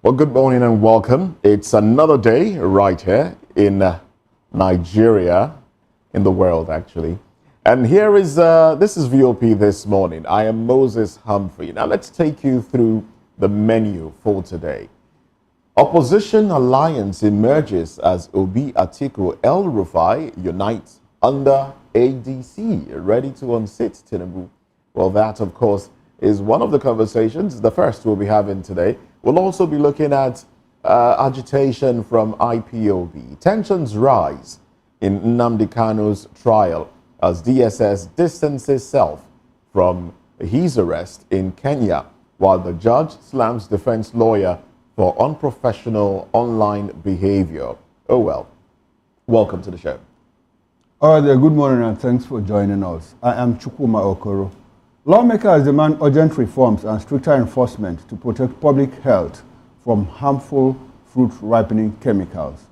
Well, good morning and welcome. It's another day right here in Nigeria, in the world actually. And here is, this is VOP this morning. I am Moses Humphrey. Now let's take you through the menu for today. Opposition alliance emerges as Obi Atiku El-Rufai unite under ADC, ready to unseat Tinubu. Well, that, of course, is one of the conversations, the first we'll be having today. We'll also be looking at agitation from IPOB. Tensions rise in Nnamdi Kanu's trial as DSS distances itself from his arrest in Kenya, while the judge slams defense lawyer for unprofessional online behavior. Oh well. Welcome to the show. All right there, good morning and thanks for joining us. I am Chukwuma Okoro. Lawmakers demand urgent reforms and stricter enforcement to protect public health from harmful fruit ripening chemicals.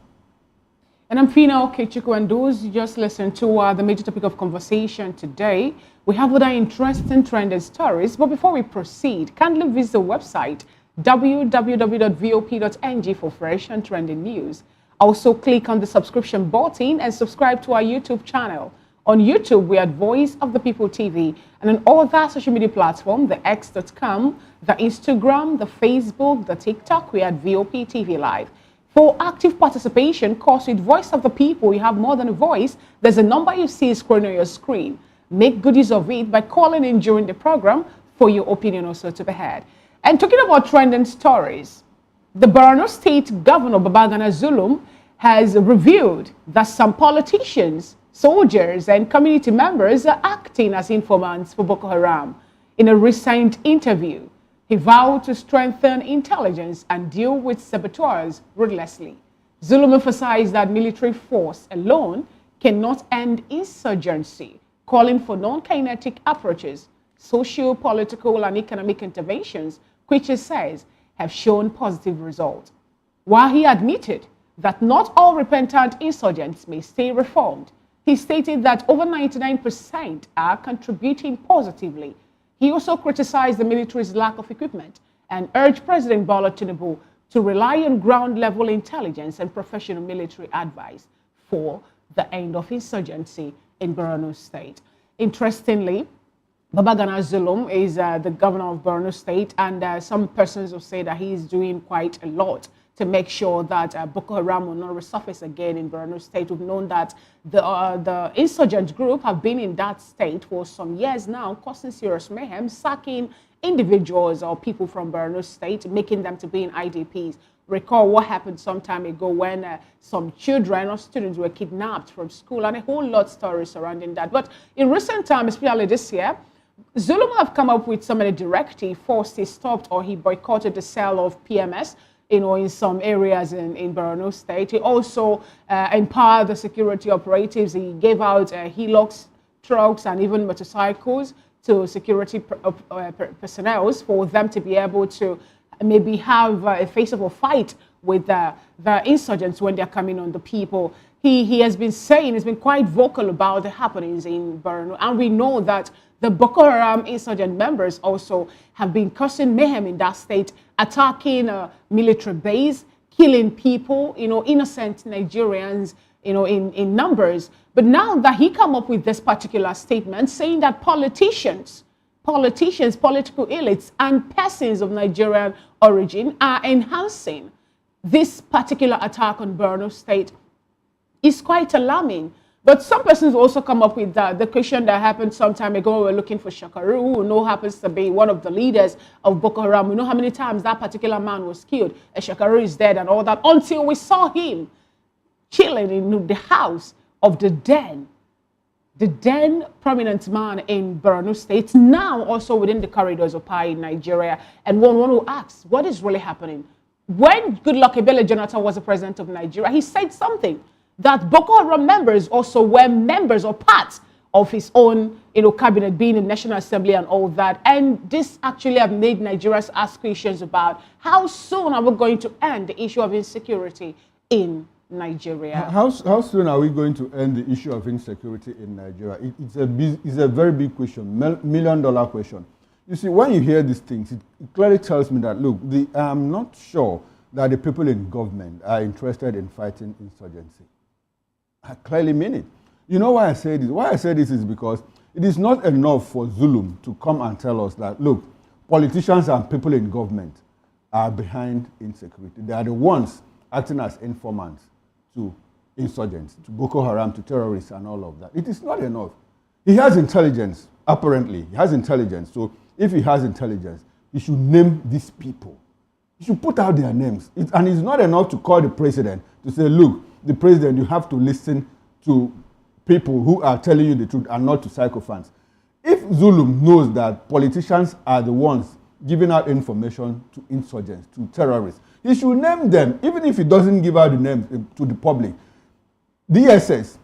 And I'm Fina Okechukwu, and those you just listened to are the major topic of conversation today. We have other interesting trending stories, but before we proceed, kindly visit the website www.vop.ng for fresh and trending news. Also, click on the subscription button and subscribe to our YouTube channel. On YouTube, we are Voice of the People TV, and on all that social media platform, the X.com, the Instagram, the Facebook, the TikTok, we are VOP TV Live. For active participation, course with Voice of the People, you have more than a voice. There's a number you see scrolling on your screen. Make good use of it by calling in during the program for your opinion also to be heard. And talking about trending stories, the Borno State Governor Babagana Zulum has revealed that some politicians, soldiers and community members are acting as informants for Boko Haram. In a recent interview, he vowed to strengthen intelligence and deal with saboteurs ruthlessly. Zulum emphasized that military force alone cannot end insurgency, calling for non-kinetic approaches, socio-political and economic interventions, which he says have shown positive results. While he admitted that not all repentant insurgents may stay reformed, he stated that over 99% are contributing positively. He also criticized the military's lack of equipment and urged President Bola Tinubu to rely on ground-level intelligence and professional military advice for the end of insurgency in Borno State. Interestingly, Babagana Zulum is the governor of Borno State, and some persons will say that he is doing quite a lot to make sure that Boko Haram will not resurface again in Borno State. We've known that the insurgent group have been in that state for some years now, causing serious mayhem, sacking individuals or people from Borno State, making them to be in IDPs. Recall what happened some time ago when some children or students were kidnapped from school, and a whole lot of stories surrounding that. But in recent times, especially this year, Zulum have come up with so many directives. First, he stopped or he boycotted the sale of PMS, in some areas in Borno State. He also empowered the security operatives. He gave out Hilux trucks and even motorcycles to security personnel for them to be able to maybe have a face-off fight with the insurgents when they're coming on the people. He has been saying, he's been quite vocal about the happenings in Borno, and we know that the Boko Haram insurgent members also have been causing mayhem in that state, attacking a military base, killing people, innocent Nigerians, in numbers. But now that he come up with this particular statement saying that politicians, political elites, and persons of Nigerian origin are enhancing this particular attack on Borno State is quite alarming. But some persons also come up with the question that happened some time ago. We were looking for Shakaru, who know happens to be one of the leaders of Boko Haram. We know how many times that particular man was killed. Shakaru is dead and all that, until we saw him chilling in the house of the then prominent man in Borno State, now also within the corridors of power in Nigeria. And one who asks, what is really happening? When Goodluck Ebele Jonathan was the president of Nigeria, he said something that Boko Haram members also were members or parts of his own, cabinet, being in National Assembly and all that. And this actually have made Nigerians ask questions about how soon are we going to end the issue of insecurity in Nigeria. How soon are we going to end the issue of insecurity in Nigeria? It's a very big question, million-dollar question. You see, when you hear these things, it clearly tells me that, look, I'm not sure that the people in government are interested in fighting insurgency. I clearly mean it. You know why I say this? Why I say this is because it is not enough for Zulum to come and tell us that, look, politicians and people in government are behind insecurity. They are the ones acting as informants to insurgents, to Boko Haram, to terrorists and all of that. It is not enough. He has intelligence, apparently. He has intelligence. So if he has intelligence, he should name these people. He should put out their names. And it's not enough to call the president to say, look, the president, you have to listen to people who are telling you the truth and not to sycophants. If Zulum knows that politicians are the ones giving out information to insurgents, to terrorists, he should name them, even if he doesn't give out the names to the public. DSS,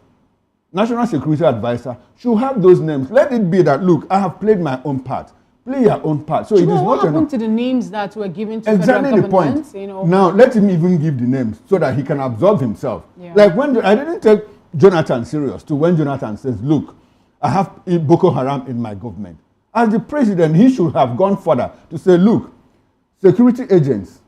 National Security Advisor, should have those names. Let it be that, look, I have played my own part. Play your own part. So it is not what happened to the names that were given to exactly federal the point. governments? You know? Now, let him even give the names so that he can absolve himself. Yeah. Like when I didn't take Jonathan serious to when Jonathan says, look, I have Boko Haram in my government. As the president, he should have gone further to say, look, security agents,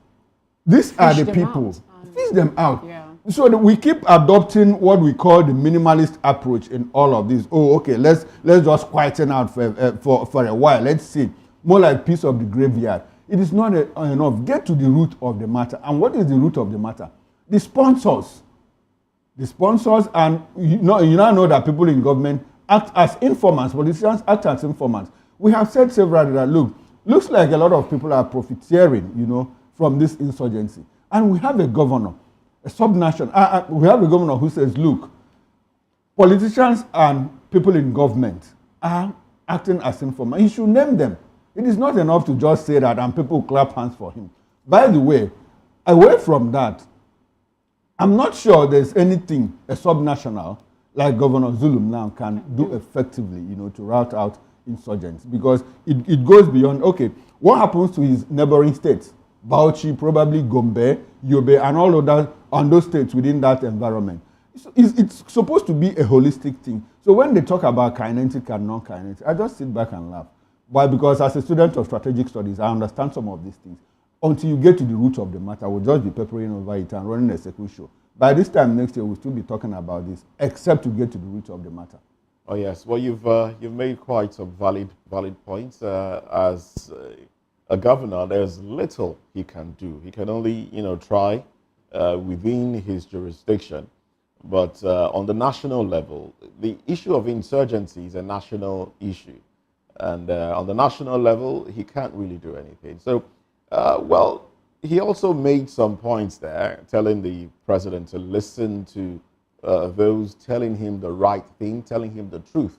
these are the people. Fish them out. Yeah. So we keep adopting what we call the minimalist approach in all of this. Oh, okay, let's just quieten out for a while. Let's see. More like piece of the graveyard. It is not enough. Get to the root of the matter. And what is the root of the matter? The sponsors. The sponsors, and you now know that people in government act as informants. Politicians act as informants. We have said several that, look, looks like a lot of people are profiteering, from this insurgency. And we have a governor, a subnation. We have a governor who says, look, politicians and people in government are acting as informants. He should name them. It is not enough to just say that and people clap hands for him. By the way, away from that, I'm not sure there's anything a subnational like Governor Zulum now can do effectively, to rout out insurgents, because it goes beyond, okay, what happens to his neighboring states? Bauchi, probably Gombe, Yobe, and all of that, and those states within that environment. It's supposed to be a holistic thing. So when they talk about kinetic and non-kinetic, I just sit back and laugh. Why? Because as a student of strategic studies, I understand some of these things. Until you get to the root of the matter, we'll just be peppering over it and running a circuit show. By this time next year, we'll still be talking about this, except to get to the root of the matter. Oh yes, well you've made quite some valid points. As a governor, there's little he can do. He can only try within his jurisdiction. But on the national level, the issue of insurgency is a national issue, and on the national level, he can't really do anything. So, he also made some points there, telling the president to listen to those telling him the right thing, telling him the truth.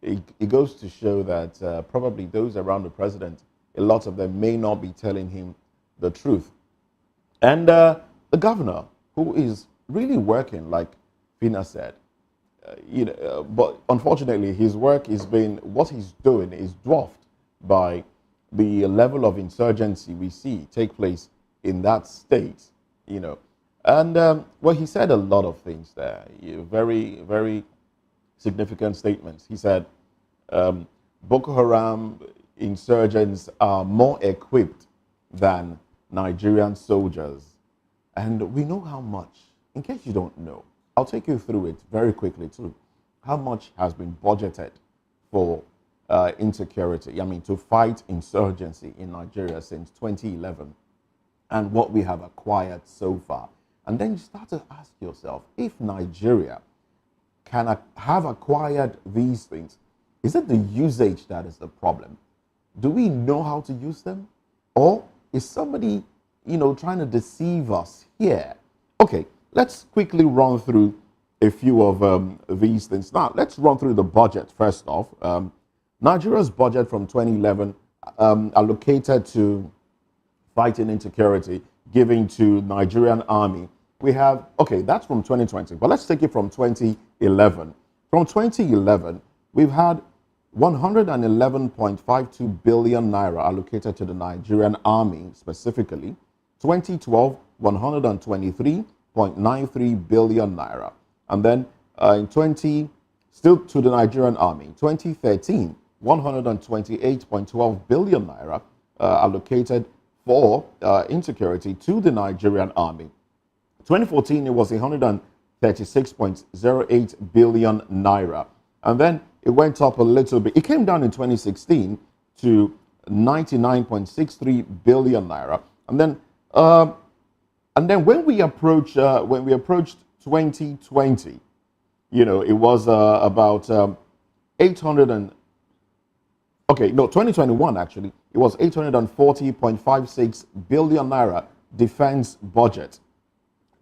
It goes to show that probably those around the president, a lot of them may not be telling him the truth. And the governor, who is really working, like Fina said, but unfortunately his work what he's doing is dwarfed by the level of insurgency we see take place in that state, And, he said a lot of things there, very, very significant statements. He said, Boko Haram insurgents are more equipped than Nigerian soldiers. And we know how much. In case you don't know, I'll take you through it very quickly too. How much has been budgeted for insecurity, to fight insurgency in Nigeria since 2011, and what we have acquired so far. And then you start to ask yourself, if Nigeria can have acquired these things, is it the usage that is the problem? Do we know how to use them? Or is somebody, trying to deceive us here? Okay, let's quickly run through a few of these things. Now, let's run through the budget first off. Nigeria's budget from 2011 allocated to fighting insecurity, giving to Nigerian army. We have, okay, that's from 2020, but let's take it from 2011. From 2011, we've had 111.52 billion naira allocated to the Nigerian army specifically. 2012, 123.93 billion naira. And then still to the Nigerian army, 2013, 128.12 billion naira allocated for insecurity to the Nigerian army. 2014, it was 136.08 billion naira. And then it went up a little bit. It came down in 2016 to 99.63 billion naira. And then when we approached 2020, you know, it was about 2021 actually, it was 840.56 billion naira defense budget.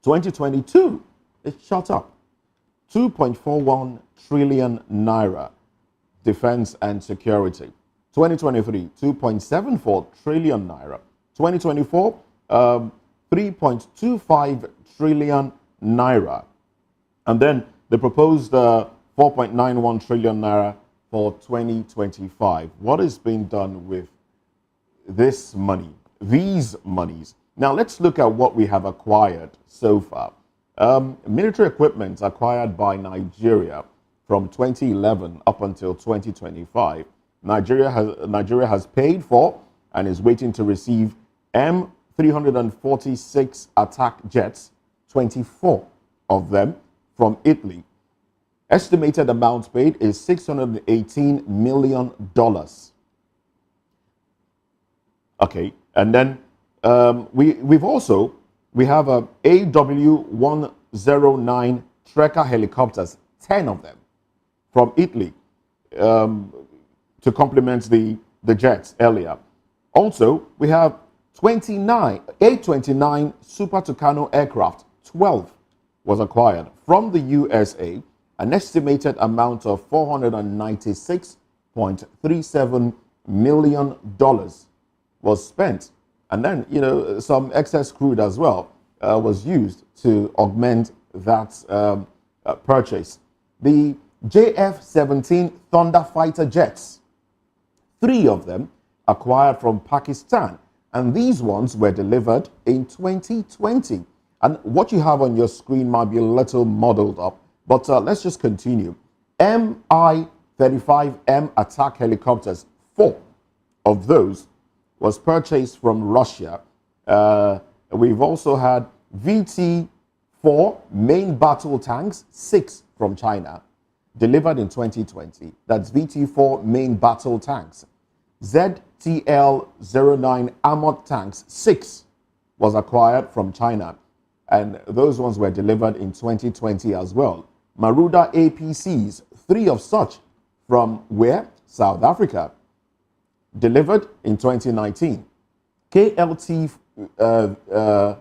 2022, it shot up 2.41 trillion naira defense and security. 2023, 2.74 trillion naira. 2024, 3.25 trillion naira. And then the proposed 4.91 trillion naira for 2025. What is being done with this money, these monies? Now let's look at what we have acquired so far. Military equipment acquired by Nigeria from 2011 up until 2025. Nigeria has paid for and is waiting to receive M346 attack jets, 24 of them from Italy. Estimated amount paid is $618 million. Okay, and then we have a AW109 Trekker helicopters, 10 of them from Italy, to complement the jets earlier. Also, we have 829 Super Tucano aircraft, 12 was acquired from the USA. An estimated amount of $496.37 million was spent. And then, you know, some excess crude as well was used to augment that purchase. The JF-17 Thunder fighter jets, 3 of them acquired from Pakistan. And these ones were delivered in 2020. And what you have on your screen might be a little muddled up, but let's just continue. Mi-35M attack helicopters, 4 of those was purchased from Russia. We've also had VT-4 main battle tanks, 6 from China, delivered in 2020. That's VT-4 main battle tanks. ZTL-09 armored tanks, 6 was acquired from China, and those ones were delivered in 2020 as well. Maruda APCs, 3 of such from where? South Africa, delivered in 2019. KLT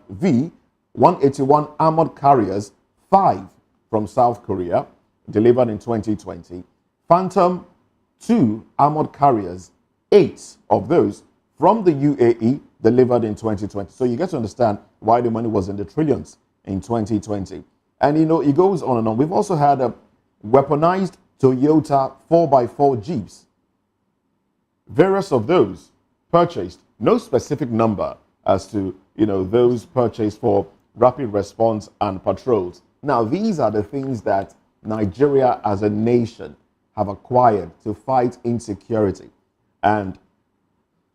V-181 armored carriers, 5 from South Korea, delivered in 2020. Phantom 2 armored carriers, 8 of those from the UAE, delivered in 2020. So you get to understand why the money was in the trillions in 2020. And, you know, it goes on and on. We've also had a weaponized Toyota 4x4 Jeeps. Various of those purchased, no specific number as to, you know, those purchased for rapid response and patrols. Now, these are the things that Nigeria as a nation have acquired to fight insecurity. And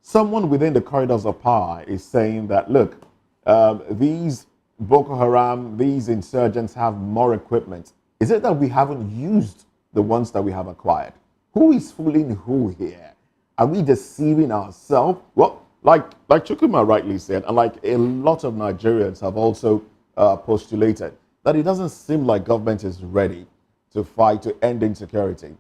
someone within the corridors of power is saying that, look, these Boko Haram, these insurgents have more equipment. Is it that we haven't used the ones that we have acquired? Who is fooling who here? Are we deceiving ourselves? Well, like Chukuma rightly said, and like a lot of Nigerians have also postulated, that it doesn't seem like government is ready to fight to end insecurity.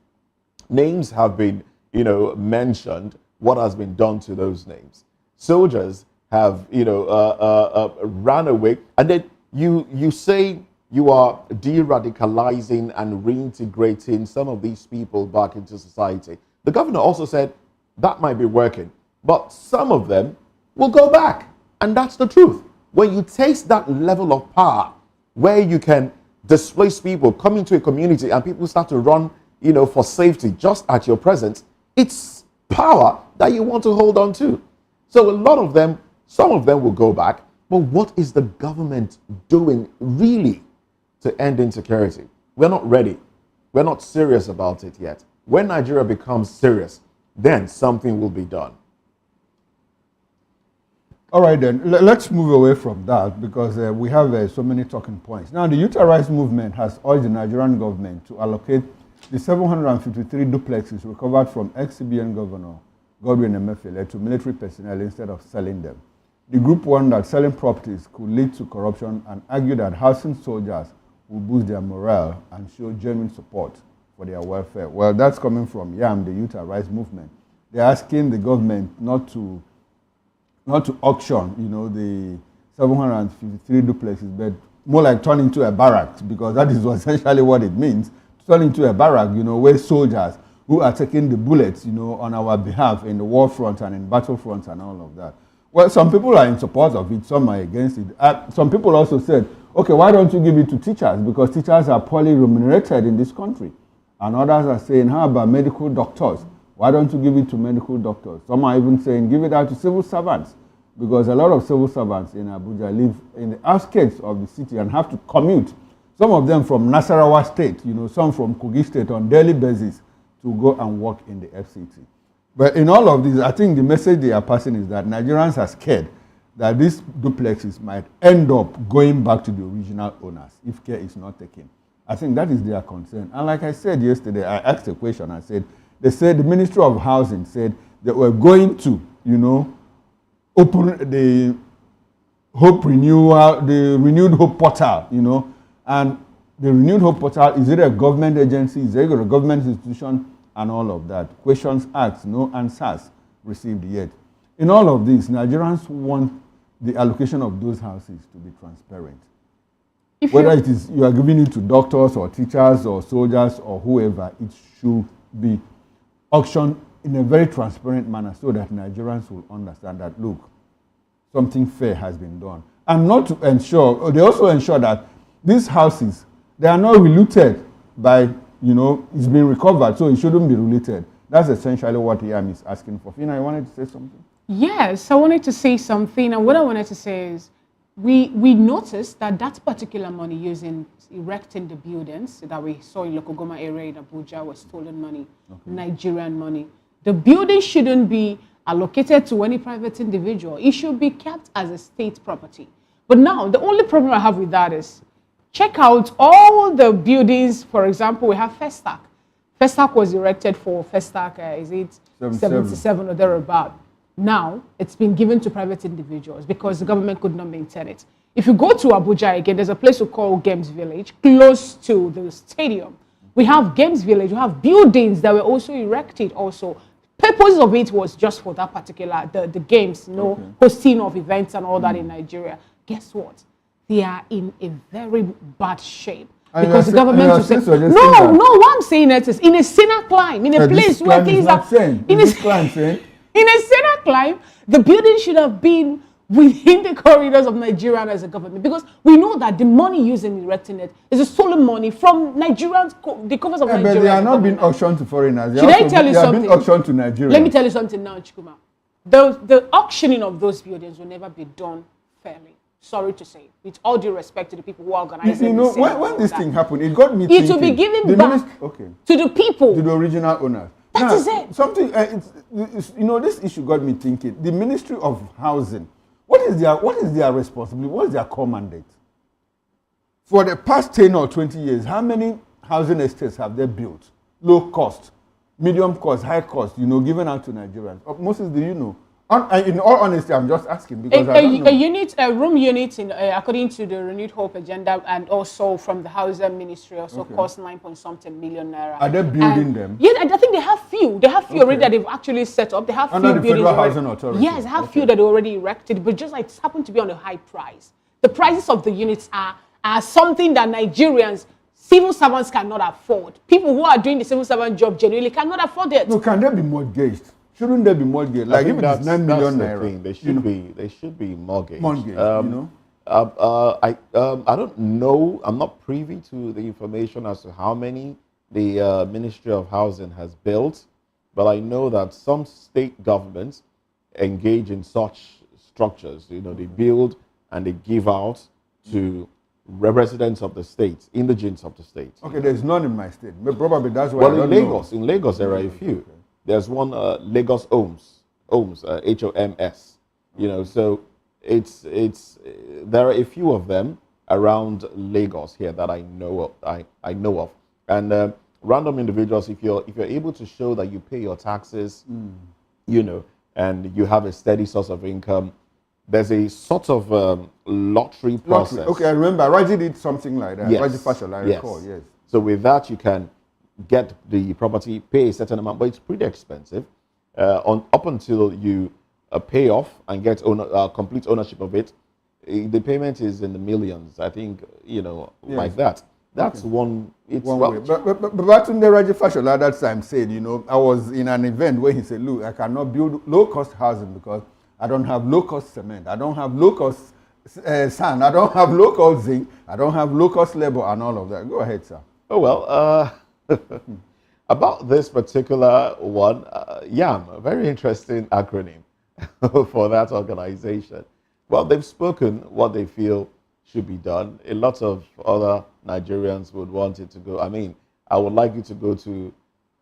Names have been, you know, mentioned. What has been done to those names? Soldiers have, you know, ran away, and then you say you are de-radicalizing and reintegrating some of these people back into society. The governor also said that might be working, but some of them will go back, and that's the truth. When you taste that level of power, where you can displace people, come into a community, and people start to run, you know, for safety just at your presence, it's power that you want to hold on to. So a lot of them, some of them will go back, but what is the government doing really to end insecurity? We're not ready. We're not serious about it yet. When Nigeria becomes serious, then something will be done. All right, then. Let's move away from that because we have so many talking points. Now, the Youth Arise movement has urged the Nigerian government to allocate the 753 duplexes recovered from ex-CBN Governor Godwin Emefiele to military personnel instead of selling them. The group warned that selling properties could lead to corruption and argued that housing soldiers will boost their morale and show genuine support for their welfare. Well, that's coming from YAM, the Youth Arise movement. They're asking the government not to auction, the 753 duplexes, but more like turn into a barracks, because that is essentially what it means. Turn into a barrack, where soldiers who are taking the bullets, on our behalf in the war front and in battlefronts and all of that. Well, some people are in support of it, some are against it. Some people also said, okay, why don't you give it to teachers? Because teachers are poorly remunerated in this country. And others are saying, how about medical doctors? Why don't you give it to medical doctors? Some are even saying, give it out to civil servants. Because a lot of civil servants in Abuja live in the outskirts of the city and have to commute. Some of them from Nasarawa State, some from Kogi State on daily basis to go and work in the FCT. But in all of this, I think the message they are passing is that Nigerians are scared that these duplexes might end up going back to the original owners if care is not taken. I think that is their concern. And like I said yesterday, I asked a question. I said, they said the Ministry of Housing said they were going to, open the Hope Renewal, the Renewed Hope Portal, and the Renewed Hope Portal, is it a government agency, is it a government institution, and all of that. Questions asked, no answers received yet. In all of this, Nigerians want the allocation of those houses to be transparent. Whether it is you are giving it to doctors or teachers or soldiers or whoever, it should be auctioned in a very transparent manner so that Nigerians will understand that, look, something fair has been done. And not to ensure, they also ensure that these houses, they are not relooted by, it's been recovered, so it shouldn't be related. That's essentially what YAM is asking for. Fina, you wanted to say something? Yes, I wanted to say something, and what I wanted to say is, we noticed that particular money used in erecting the buildings that we saw in Lokogoma area in Abuja was stolen money, Nigerian money. The building shouldn't be allocated to any private individual. It should be kept as a state property. But now, the only problem I have with that is, check out all the buildings. For example, we have Festac. Festac was erected for Festac, is it 77 or thereabout. Now, it's been given to private individuals because the government could not maintain it. If you go to Abuja again, there's a place we call Games Village, close to the stadium. We have Games Village, we have buildings that were also erected also. Purpose of it was just for that particular, the games, hosting of events and all that in Nigeria. Guess what? They are in a very bad shape. Because the government will say, no, what I'm saying is in a sinner climb, in a place where things are... In a sinner climb, the building should have been within the corridors of Nigeria as a government, because we know that the money used in erecting it is a stolen money from Nigerians, the covers of Nigeria. But they are not being auctioned to foreigners. Should I tell you something? They are being auctioned to Nigeria. Let me tell you something now, Chikuma. The auctioning of those buildings will never be done fairly. Sorry to say, with all due respect to the people who are organizing. When this thing happened, it got me thinking. It will be given back to the people. To the original owners. That is it. Something, this issue got me thinking. The Ministry of Housing, what is their responsibility? What is their core mandate? For the past 10 or 20 years, how many housing estates have they built? Low cost, medium cost, high cost, given out to Nigerians. Moses, do you know? In all honesty, I'm just asking because I don't know. A room unit, according to the Renewed Hope agenda, and also from the Housing Ministry, also cost 9-something million naira. Are they building them? Yeah, I think they have few. They have few already that they've actually set up. They have under few the buildings Federal already. Housing Authority. Yes, they have few that they already erected, but just like it happened to be on a high price. The prices of the units are something that Nigerians, civil servants cannot afford. People who are doing the civil servant job genuinely cannot afford it. No, can they be mortgaged? Shouldn't there be mortgage? Like if it's 9 million naira, they should be mortgaged. I don't know. I'm not privy to the information as to how many the Ministry of Housing has built, but I know that some state governments engage in such structures. They build and they give out to residents of the state, indigents of the state. Okay, there's none in my state, but probably that's why. Well, in Lagos, there are a few. Okay. There's one Lagos Homes, Homes, HOMS. So there are a few of them around Lagos here that I know of. I know of, and random individuals. If you're able to show that you pay your taxes, you know, and you have a steady source of income, there's a sort of lottery process. Okay, I remember. Raji did something like that. Yes. Raji Fashal, I recall. Yes. So with that, you can get the property, pay a certain amount, but it's pretty expensive. Up until you pay off and get complete ownership of it, the payment is in the millions. I think, you know, like that. That's one. It's one way. But Batunde Raji Fashola at that time said, you know, I was in an event where he said, look, I cannot build low-cost housing because I don't have low-cost cement, I don't have low-cost sand, I don't have low-cost zinc, I don't have low-cost labor and all of that. Go ahead, sir. Oh, well, about this particular one, YAM, a very interesting acronym for that organization. Well, they've spoken what they feel should be done. A lot of other Nigerians would want it to go. I mean, I would like it to go to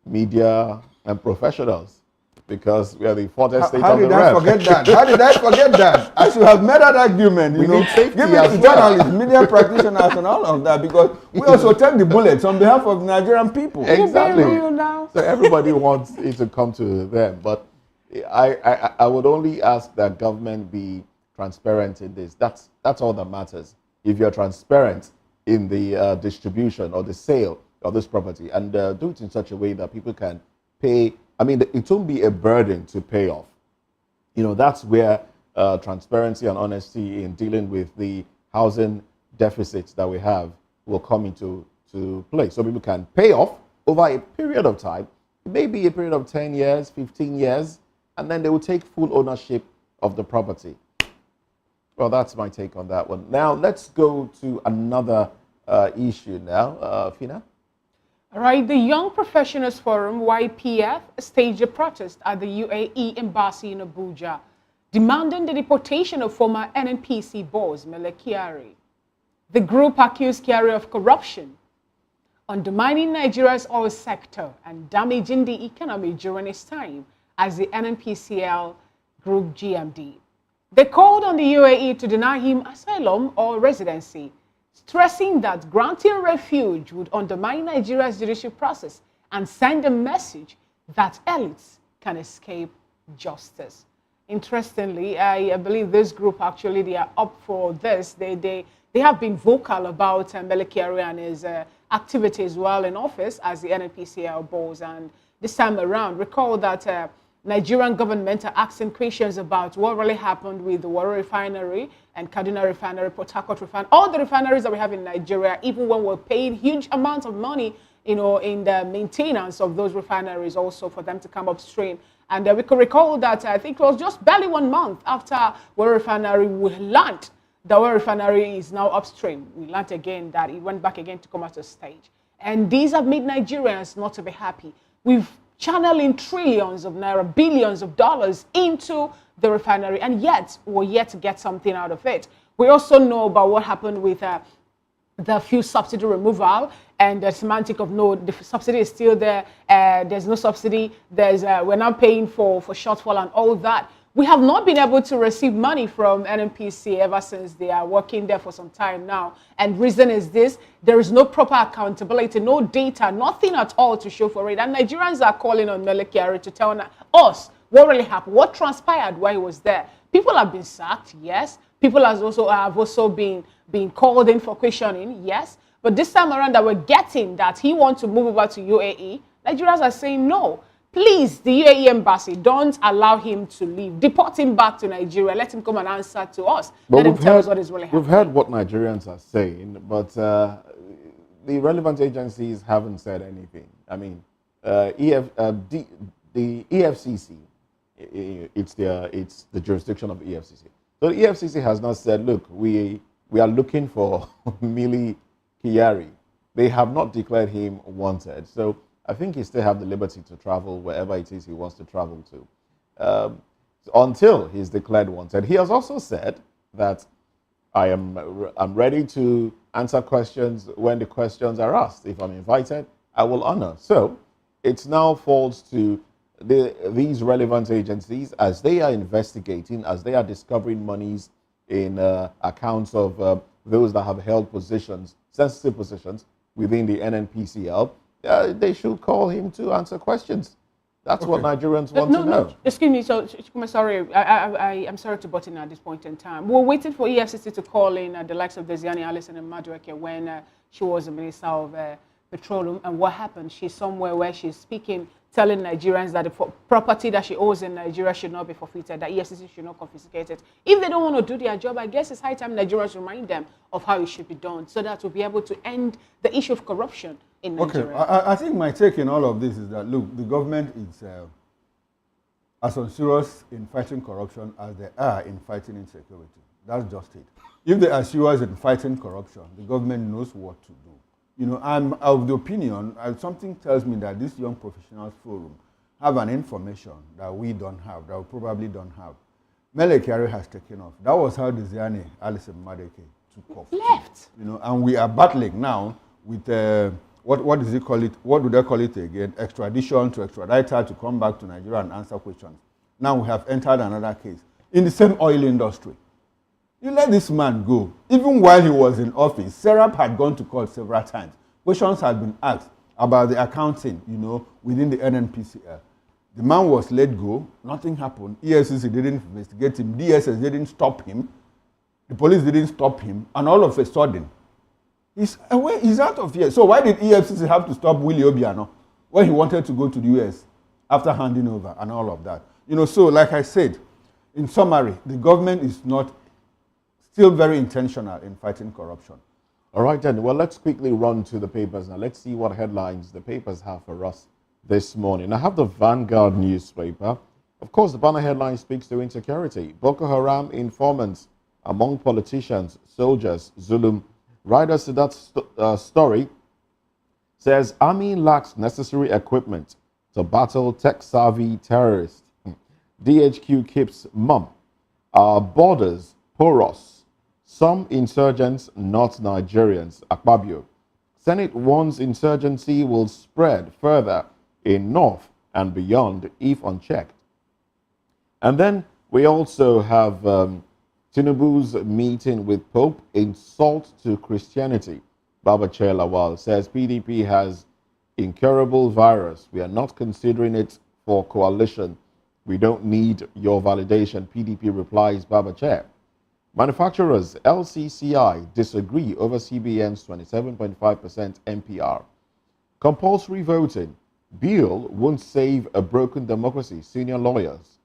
media and professionals because we are the fortieth state of the realm. How did I forget that? How did I forget that? I should have made that argument. You know, need safety give me as journalists, media practitioners, and all of that because we also take the bullets on behalf of Nigerian people. Exactly. So everybody wants it to come to them, but I would only ask that government be transparent in this. That's all that matters. If you're transparent in the distribution or the sale of this property and do it in such a way that people can pay. I mean, it won't be a burden to pay off. You know, that's where transparency and honesty in dealing with the housing deficits that we have will come into play. So people can pay off over a period of time. It may be a period of 10 years, 15 years, and then they will take full ownership of the property. Well, that's my take on that one. Now, let's go to another issue now. Fina? All right, the Young Professionals Forum, YPF, staged a protest at the UAE embassy in Abuja, demanding the deportation of former NNPC boss Mele Kyari. The group accused Kyari of corruption, undermining Nigeria's oil sector and damaging the economy during his time as the NNPCL Group GMD. They called on the UAE to deny him asylum or residency, stressing that granting refuge would undermine Nigeria's judicial process and send a message that elites can escape justice. Interestingly, I believe this group actually, they are up for this. They have been vocal about Mele Kyari and his activities while in office as the NNPCL boss. And this time around, recall that Nigerian government are asking questions about what really happened with the Warri Refinery and Kaduna Refinery, Port Harcourt Refinery, all the refineries that we have in Nigeria, even when we're paying huge amounts of money, you know, in the maintenance of those refineries also for them to come upstream. And we could recall that I think it was just barely 1 month after Warri Refinery we learned the Warri Refinery is now upstream. We learned again that it went back again to come out of stage. And these have made Nigerians not to be happy. We've channeling trillions of naira, billions of dollars into the refinery, and yet we're yet to get something out of it. We also know about what happened with the fuel subsidy removal and the semantic of no, the subsidy is still there. There's no subsidy. We're now paying for shortfall and all that. We have not been able to receive money from NNPC ever since they are working there for some time now. And reason is this: there is no proper accountability, no data, nothing at all to show for it. And Nigerians are calling on Mele Kyari to tell us what really happened, what transpired while he was there. People have been sacked, yes. People have also been called in for questioning, yes. But this time around that we're getting that he wants to move over to UAE, Nigerians are saying no. Please, the UAE embassy, don't allow him to leave. Deport him back to Nigeria. Let him come and answer to us. But Let him tell us what is really happening. We've heard what Nigerians are saying, but the relevant agencies haven't said anything. I mean, the EFCC, it's the jurisdiction of the EFCC. So the EFCC has not said, look, we are looking for Mele Kyari. They have not declared him wanted. So I think he still have the liberty to travel wherever it is he wants to travel to until he's declared wanted. He has also said that I'm ready to answer questions when the questions are asked. If I'm invited, I will honor. So it now falls to these relevant agencies as they are investigating, as they are discovering monies in accounts of those that have held positions, sensitive positions within the NNPCL, they should call him to answer questions. That's what Nigerians want to know. No, excuse me. So, sorry, I'm sorry to butt in at this point in time. We're waiting for EFCC to call in the likes of Desiani Allison and Madueke when she was the Minister of Petroleum. And what happened? She's somewhere where she's speaking, telling Nigerians that the property that she owns in Nigeria should not be forfeited, that EFCC should not confiscate it. If they don't want to do their job, I guess it's high time Nigerians remind them of how it should be done so that we'll be able to end the issue of corruption in Nigeria. Okay, I think my take in all of this is that, look, the government is as unserious in fighting corruption as they are in fighting insecurity. That's just it. If they are serious in fighting corruption, the government knows what to do. You know, I'm of the opinion, something tells me that this Young Professionals Forum have an information that we don't have, that we probably don't have. Mele Kyari has taken off. That was how Desiani Allison Madueke took off. Left. You know, and we are battling now with what does he call it? What do they call it again? Extradition, to extradite her to come back to Nigeria and answer questions. Now we have entered another case in the same oil industry. You let this man go. Even while he was in office, Serap had gone to court several times. Questions had been asked about the accounting, you know, within the NNPCL. The man was let go. Nothing happened. EFCC didn't investigate him. DSS didn't stop him. The police didn't stop him. And all of a sudden, he's away. He's out of here. So why did EFCC have to stop Willie Obiano when he wanted to go to the US after handing over and all of that? You know, so like I said, in summary, the government is not still very intentional in fighting corruption. All right, then. Well, let's quickly run to the papers now. Let's see what headlines the papers have for us this morning. I have the Vanguard newspaper. Of course, the banner headline speaks to insecurity. Boko Haram informants among politicians, soldiers, Zulum. Writers to that story says army lacks necessary equipment to battle tech-savvy terrorists. DHQ keeps mum. Our borders porous. Some insurgents, not Nigerians. Akpabio. Senate warns insurgency will spread further in north and beyond if unchecked. And then we also have Tinubu's meeting with Pope, insult to Christianity. Babachir Lawal says PDP has incurable virus. We are not considering it for coalition. We don't need your validation. PDP replies Babachir. Manufacturers, LCCI, disagree over CBN's 27.5% NPR. Compulsory voting. Bill won't save a broken democracy. Senior lawyers.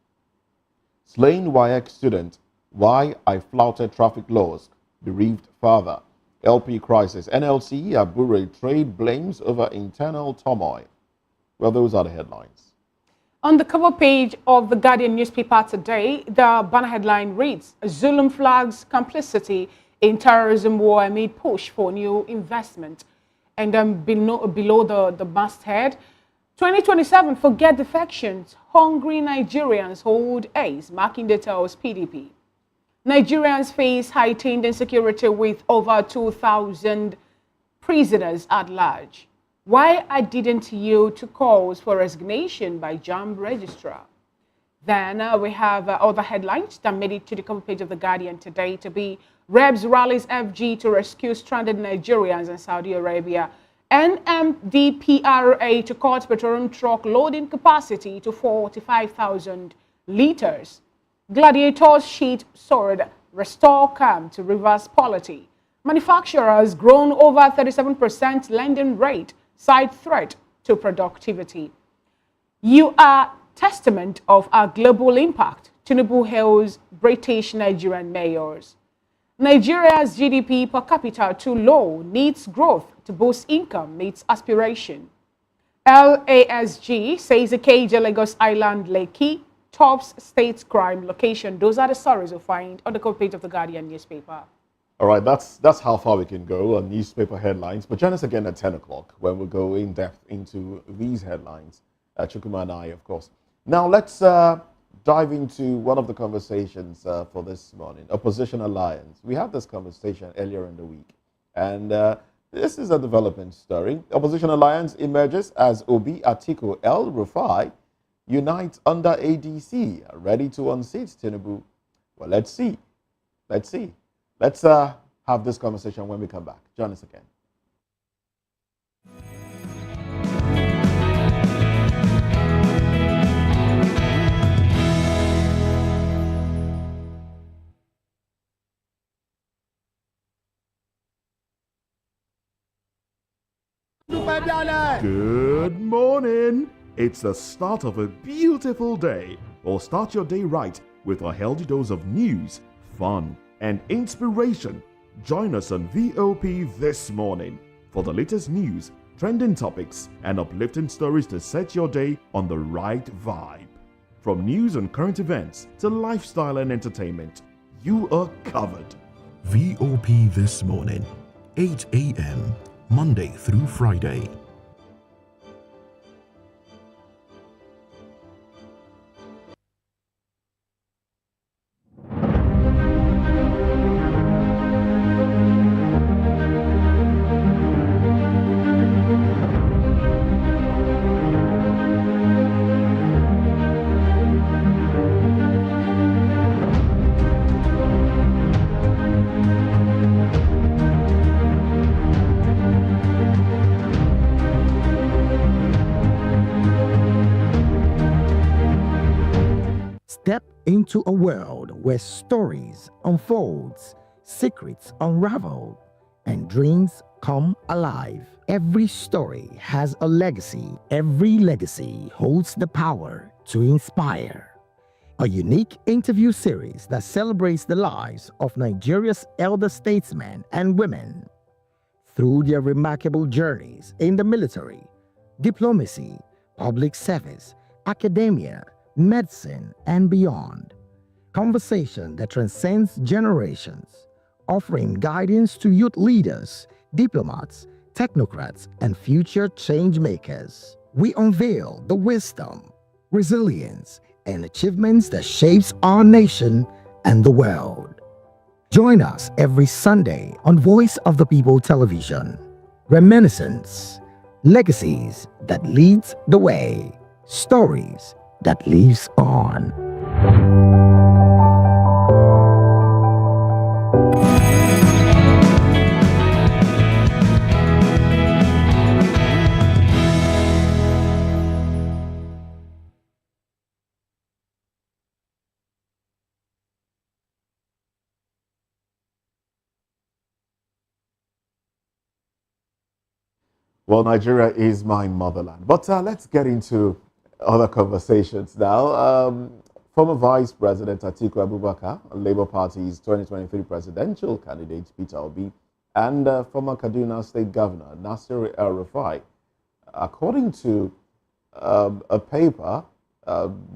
Slain WAEC student. Why I flouted traffic laws. Bereaved father. LP crisis. NLC Abure trade blames over internal turmoil. Well, those are the headlines. On the cover page of the Guardian newspaper today, the banner headline reads, Zulum flags complicity in terrorism war amid push for new investment. And then below the masthead, 2027, forget defections. Hungry Nigerians hold ace, marking details PDP. Nigerians face heightened insecurity with over 2,000 prisoners at large. Why I didn't yield to calls for resignation by JAMB registrar. Then we have other headlines that made it to the cover page of The Guardian today to be Rebs rallies FG to rescue stranded Nigerians in Saudi Arabia. NMDPRA to cut petroleum truck loading capacity to 45,000 liters. Gladiators sheet sword restore calm to reverse polity. Manufacturers grown over 37% lending rate. Side threat to productivity. You are testament of our global impact. Tinubu hails British Nigerian mayors. Nigeria's GDP per capita too low, needs growth to boost income, meets aspiration. LASG says Ikeja Lagos Island Lekki tops state crime location. Those are the stories you'll find on the cover page of the Guardian newspaper. All right, that's how far we can go on newspaper headlines. But join us again at 10 o'clock when we'll go in depth into these headlines. Chukuma and I, of course. Now, let's dive into one of the conversations for this morning, Opposition Alliance. We had this conversation earlier in the week, and this is a development story. Opposition Alliance emerges as Obi, Atiku, El-Rufai unite under ADC, ready to unseat Tinubu. Well, let's see. Let's see. Let's have this conversation when we come back. Join us again. Good morning. It's the start of a beautiful day. Or start your day right with a healthy dose of news, fun, and inspiration. Join us on VOP this morning for the latest news, trending topics, and uplifting stories to set your day on the right vibe. From news and current events to lifestyle and entertainment, you are covered. VOP this morning, 8 a.m., Monday through Friday. Step into a world where stories unfolds, secrets unravel, and dreams come alive. Every story has a legacy. Every legacy holds the power to inspire. A unique interview series that celebrates the lives of Nigeria's elder statesmen and women through their remarkable journeys in the military, diplomacy, public service, academia, medicine, and beyond. Conversation that transcends generations, offering guidance to youth leaders, diplomats, technocrats, and future change makers. We unveil the wisdom, resilience, and achievements that shapes our nation and the world. Join us every Sunday on Voice of the People Television. Reminiscence, legacies that leads the way, stories that lives on. Well, Nigeria is my motherland. But let's get into other conversations now. Former Vice President Atiku Abubakar, Labour Party's 2023 presidential candidate Peter Obi, and former Kaduna State Governor Nasir El-Rufai, according to a paper,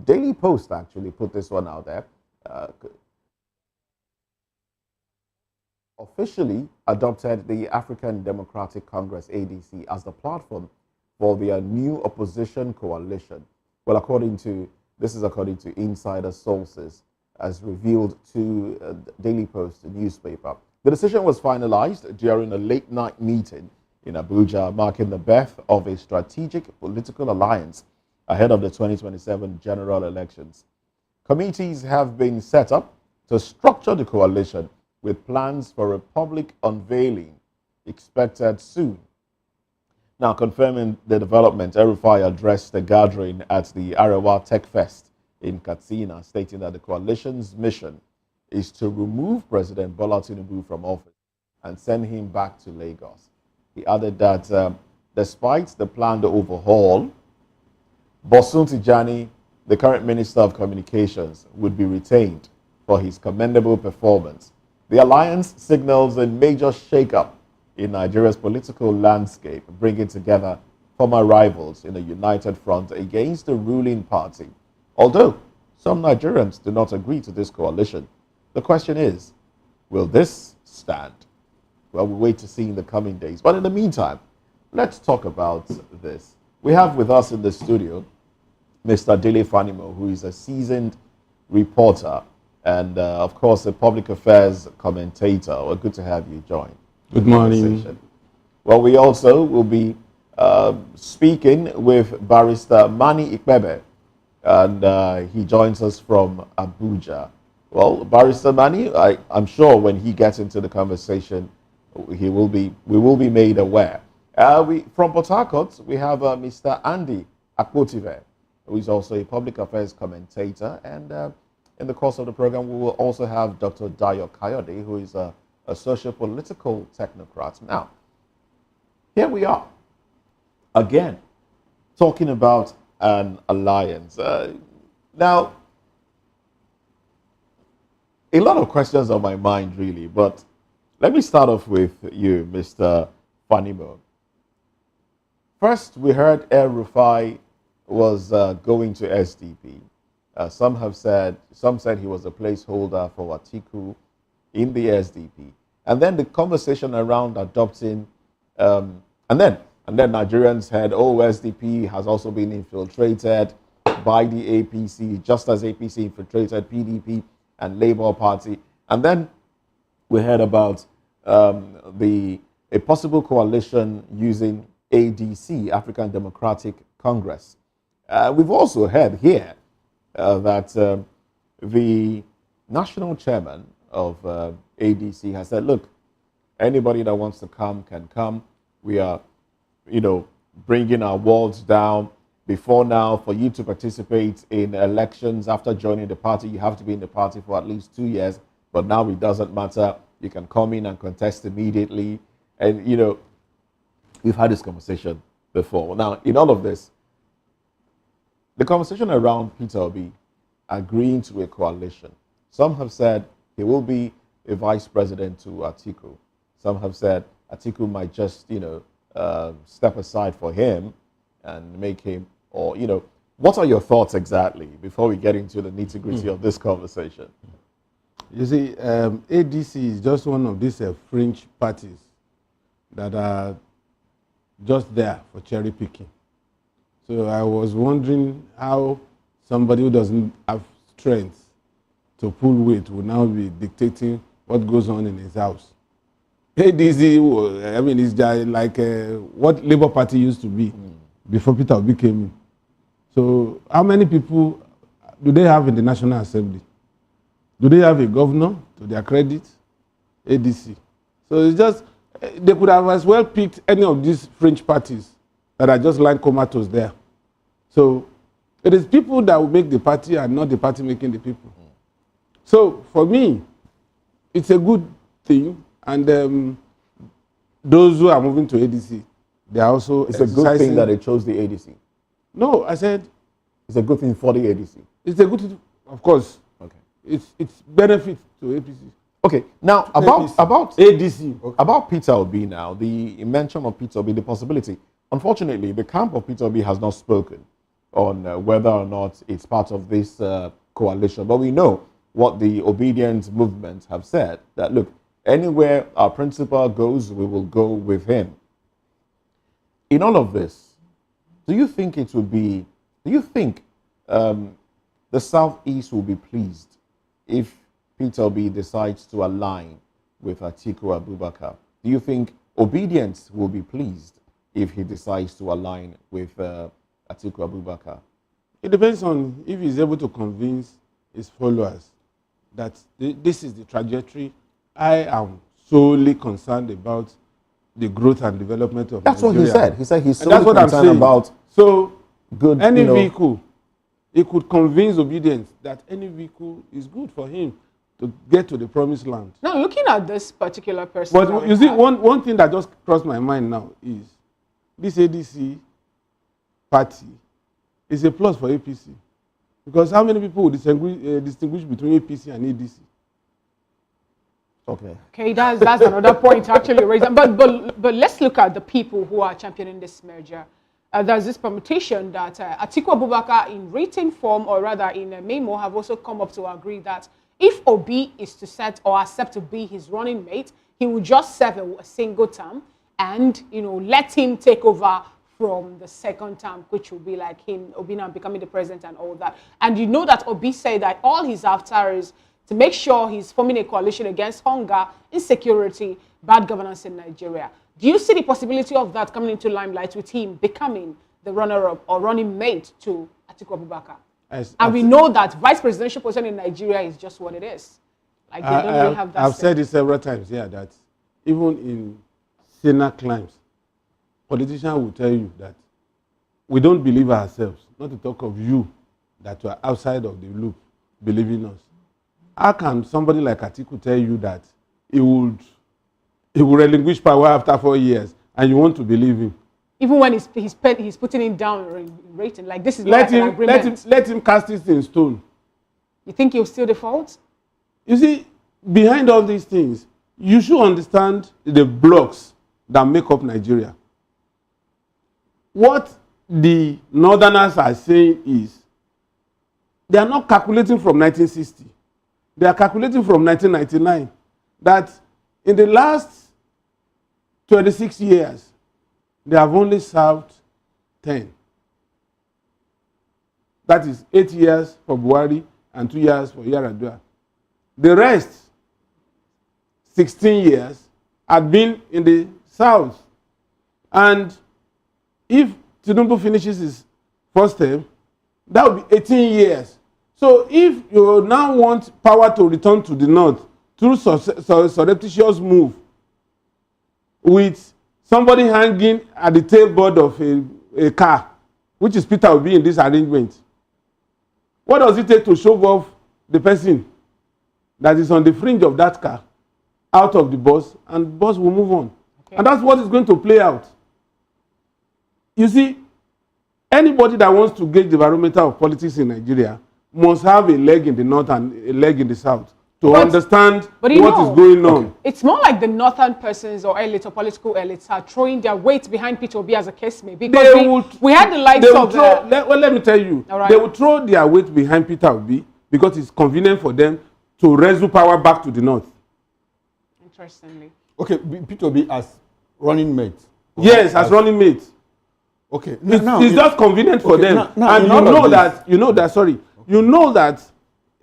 Daily Post actually put this one out there, officially adopted the African Democratic Congress ADC as the platform for their new opposition coalition. Well, this is according to insider sources, as revealed to Daily Post newspaper. The decision was finalized during a late-night meeting in Abuja, marking the birth of a strategic political alliance ahead of the 2027 general elections. Committees have been set up to structure the coalition, with plans for a public unveiling expected soon. Now, confirming the development, El-Rufai addressed the gathering at the Arewa Tech Fest in Katsina, stating that the coalition's mission is to remove President Bola Tinubu from office and send him back to Lagos. He added that despite the planned overhaul, Bosun Tijani, the current Minister of Communications, would be retained for his commendable performance. The alliance signals a major shake-up in Nigeria's political landscape, bringing together former rivals in a united front against the ruling party. Although some Nigerians do not agree to this coalition, the question is, will this stand? Well, we'll wait to see in the coming days. But in the meantime, let's talk about this. We have with us in the studio Mr. Dele Fanimo, who is a seasoned reporter and, of course, a public affairs commentator. Well, good to have you join. Good morning. Well, we also will be speaking with Barrister Mani Ikpebe, and he joins us from Abuja. Well, Barrister Mani, I'm sure when he gets into the conversation, we will be made aware. From Port Harcourt, we have Mr. Andy Akpotive, who is also a public affairs commentator. And in the course of the program, we will also have Dr. Dayo Kayode, who is a socio-political technocrat. Now, here we are, again, talking about an alliance. Now, a lot of questions on my mind, really, but let me start off with you, Mr. Fanimo. First, we heard El-Rufai was going to SDP. Some said he was a placeholder for Atiku in the SDP. And then the conversation around adopting, and then Nigerians heard, oh, SDP has also been infiltrated by the APC, just as APC infiltrated PDP and Labour Party. And then we heard about a possible coalition using ADC, African Democratic Congress. We've also heard here that the national chairman of ADC has said, look, anybody that wants to come can come. We are, bringing our walls down. Before now, for you to participate in elections after joining the party, you have to be in the party for at least 2 years. But now it doesn't matter. You can come in and contest immediately. And, we've had this conversation before. Now, in all of this, the conversation around Peter Obi agreeing to a coalition. Some have said he will be a vice president to Atiku. Some have said Atiku might just, step aside for him and make him, or, what are your thoughts exactly before we get into the nitty-gritty of this conversation? You see, ADC is just one of these fringe parties that are just there for cherry picking. So I was wondering how somebody who doesn't have strength to pull weight will now be dictating what goes on in his house. ADC, it's just like what Labour Party used to be before Peter Obi came in. So how many people do they have in the National Assembly? Do they have a governor to their credit? ADC. So it's just, they could have as well picked any of these fringe parties that are just lying comatose there. So it is people that will make the party and not the party making the people. So for me, it's a good thing. And those who are moving to ADC, they are also It's a good thing that they chose the ADC. No, I said It's a good thing for the ADC. It's a good thing, of course. Okay. It's benefit to APC. Okay. Now about ADC. Okay. About Peter Obi now, the mention of Peter Obi, the possibility. Unfortunately, the camp of Peter Obi has not spoken on whether or not it's part of this coalition. But we know what the obedient movement have said, that look, anywhere our principal goes, we will go with him. In all of this, do you think the Southeast will be pleased if Peter Obi decides to align with Atiku Abubakar? Do you think Obedience will be pleased if he decides to align with Atiku Abubakar? It depends on if he's able to convince his followers that this is the trajectory. I am solely concerned about the growth and development of That's Nigeria. what he said. He said he's And that's solely what I'm concerned saying. about So good, any vehicle, he could convince Obedience that any vehicle is good for him to get to the promised land. Now, looking at this particular person, But you see, one thing that just crossed my mind now is this ADC party is a plus for APC. Because how many people would distinguish between APC and ADC? Okay, that's another point to actually raise. But let's look at the people who are championing this merger. There's this permutation that Atiku Abubakar in written form, or rather in a memo, have also come up to agree that if Obi is to set or accept to be his running mate, he will just serve a single term and let him take over from the second term, which will be like him, Obi now becoming the president and all that. And you know that Obi said that all he's after is to make sure he's forming a coalition against hunger, insecurity, bad governance in Nigeria. Do you see the possibility of that coming into limelight with him becoming the runner-up or running mate to Atiku Abubakar? And we know that vice presidential position in Nigeria is just what it is. Like they don't really have that. I've said it several times here that even in Senate climes, politicians will tell you that we don't believe ourselves, not to talk of you that you are outside of the loop believing us. How can somebody like Atiku tell you that he will relinquish power after 4 years and you want to believe him? Even when he's putting it down rating, like this is let him cast it in stone. You think he'll still default? You see, behind all these things, you should understand the blocks that make up Nigeria. What the Northerners are saying is they are not calculating from 1960. They are calculating from 1999. That in the last 26 years, they have only served 10. That is 8 years for Buhari and 2 years for Yar'Adua. The rest, 16 years, had been in the south. And if Tinubu finishes his first term, that would be 18 years. So if you now want power to return to the north through surreptitious move with somebody hanging at the tailboard of a car, which is Peter Obi in this arrangement, what does it take to shove off the person that is on the fringe of that car out of the bus, and the bus will move on? Okay. And that's what is going to play out. You see, anybody that wants to gauge the barometer of politics in Nigeria must have a leg in the north and a leg in the south to understand what is going on. Okay. It's more like the northern persons or elites or political elites are throwing their weight behind Peter Obi as a case may. Because we had the likes of... let me tell you, right. They will throw their weight behind Peter Obi because it's convenient for them to wrestle power back to the north. Interestingly. Okay, Peter Obi as running mate. Yes, as running mate. Okay. It's just convenient for them. And you know that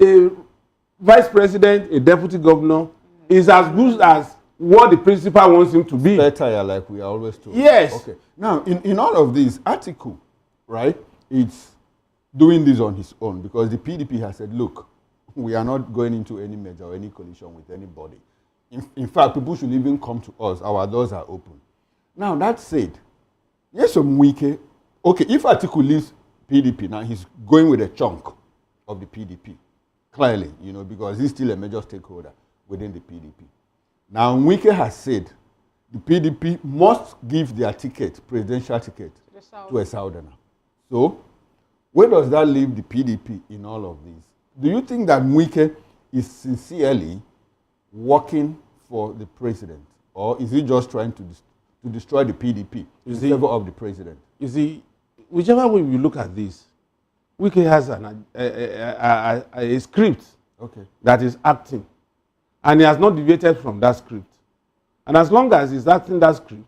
a vice president, a deputy governor is as good as what the principal wants him to be. Better, like we are always told. Yes. Okay. Now, in all of this, Atiku, right, it's doing this on his own because the PDP has said, look, we are not going into any merger or any coalition with anybody. In fact, people should even come to us. Our doors are open. Now, that said, yes, some Wike. Okay, if Atiku leaves PDP, now he's going with a chunk of the PDP. Clearly, because he's still a major stakeholder within the PDP. Now, Wike has said the PDP must give their ticket, presidential ticket, to a southerner. So, where does that leave the PDP in all of this? Do you think that Wike is sincerely working for the president? Or is he just trying to destroy the PDP in favor of the president? You see, whichever way we look at this, Wike has a script that is acting. And he has not deviated from that script. And as long as he's acting that script,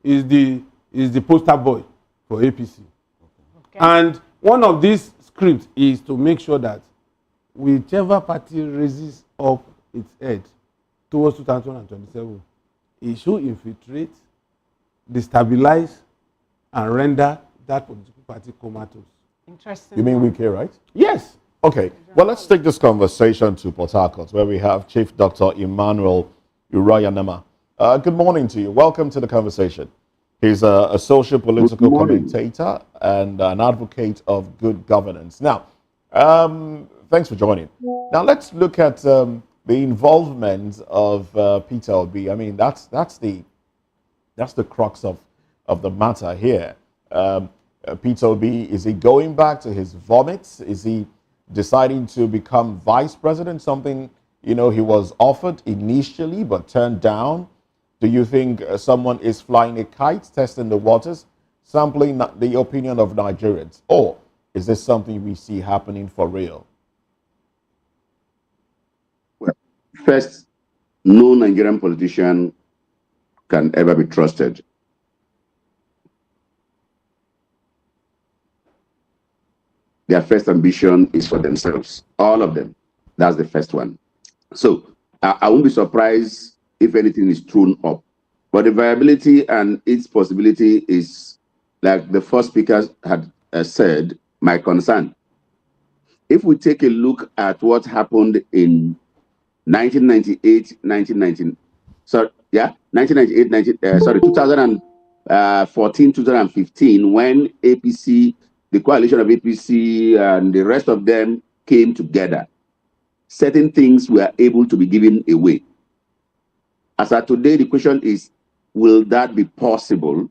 is the poster boy for APC. Okay. And one of these scripts is to make sure that whichever party raises up its head towards 2027, it should infiltrate, destabilize, and render that political party comatose. Interesting. You mean Wike, right? Yes. Okay. Well, let's take this conversation to Port Harcourt, where we have Chief Dr. Emmanuel Urayanama. Good morning to you. Welcome to the conversation. He's a social political commentator and an advocate of good governance. Now, thanks for joining. Now, let's look at the involvement of Peter Obi. I mean, that's the crux of the matter here. Peter Obi, is he going back to his vomits? Is he deciding to become vice president, something he was offered initially but turned down? Do you think someone is flying a kite, testing the waters, sampling the opinion of Nigerians? Or is this something we see happening for real? Well, first, no Nigerian politician can ever be trusted. Their first ambition is for themselves, all of them. That's the first one. So I won't be surprised if anything is thrown up. But the viability and its possibility is, like the first speaker had said, my concern. if we take a look at what happened in 1998, 2014, 2015, when APC, the coalition of APC and the rest of them came together, certain things were able to be given away. As of today, the question is, will that be possible?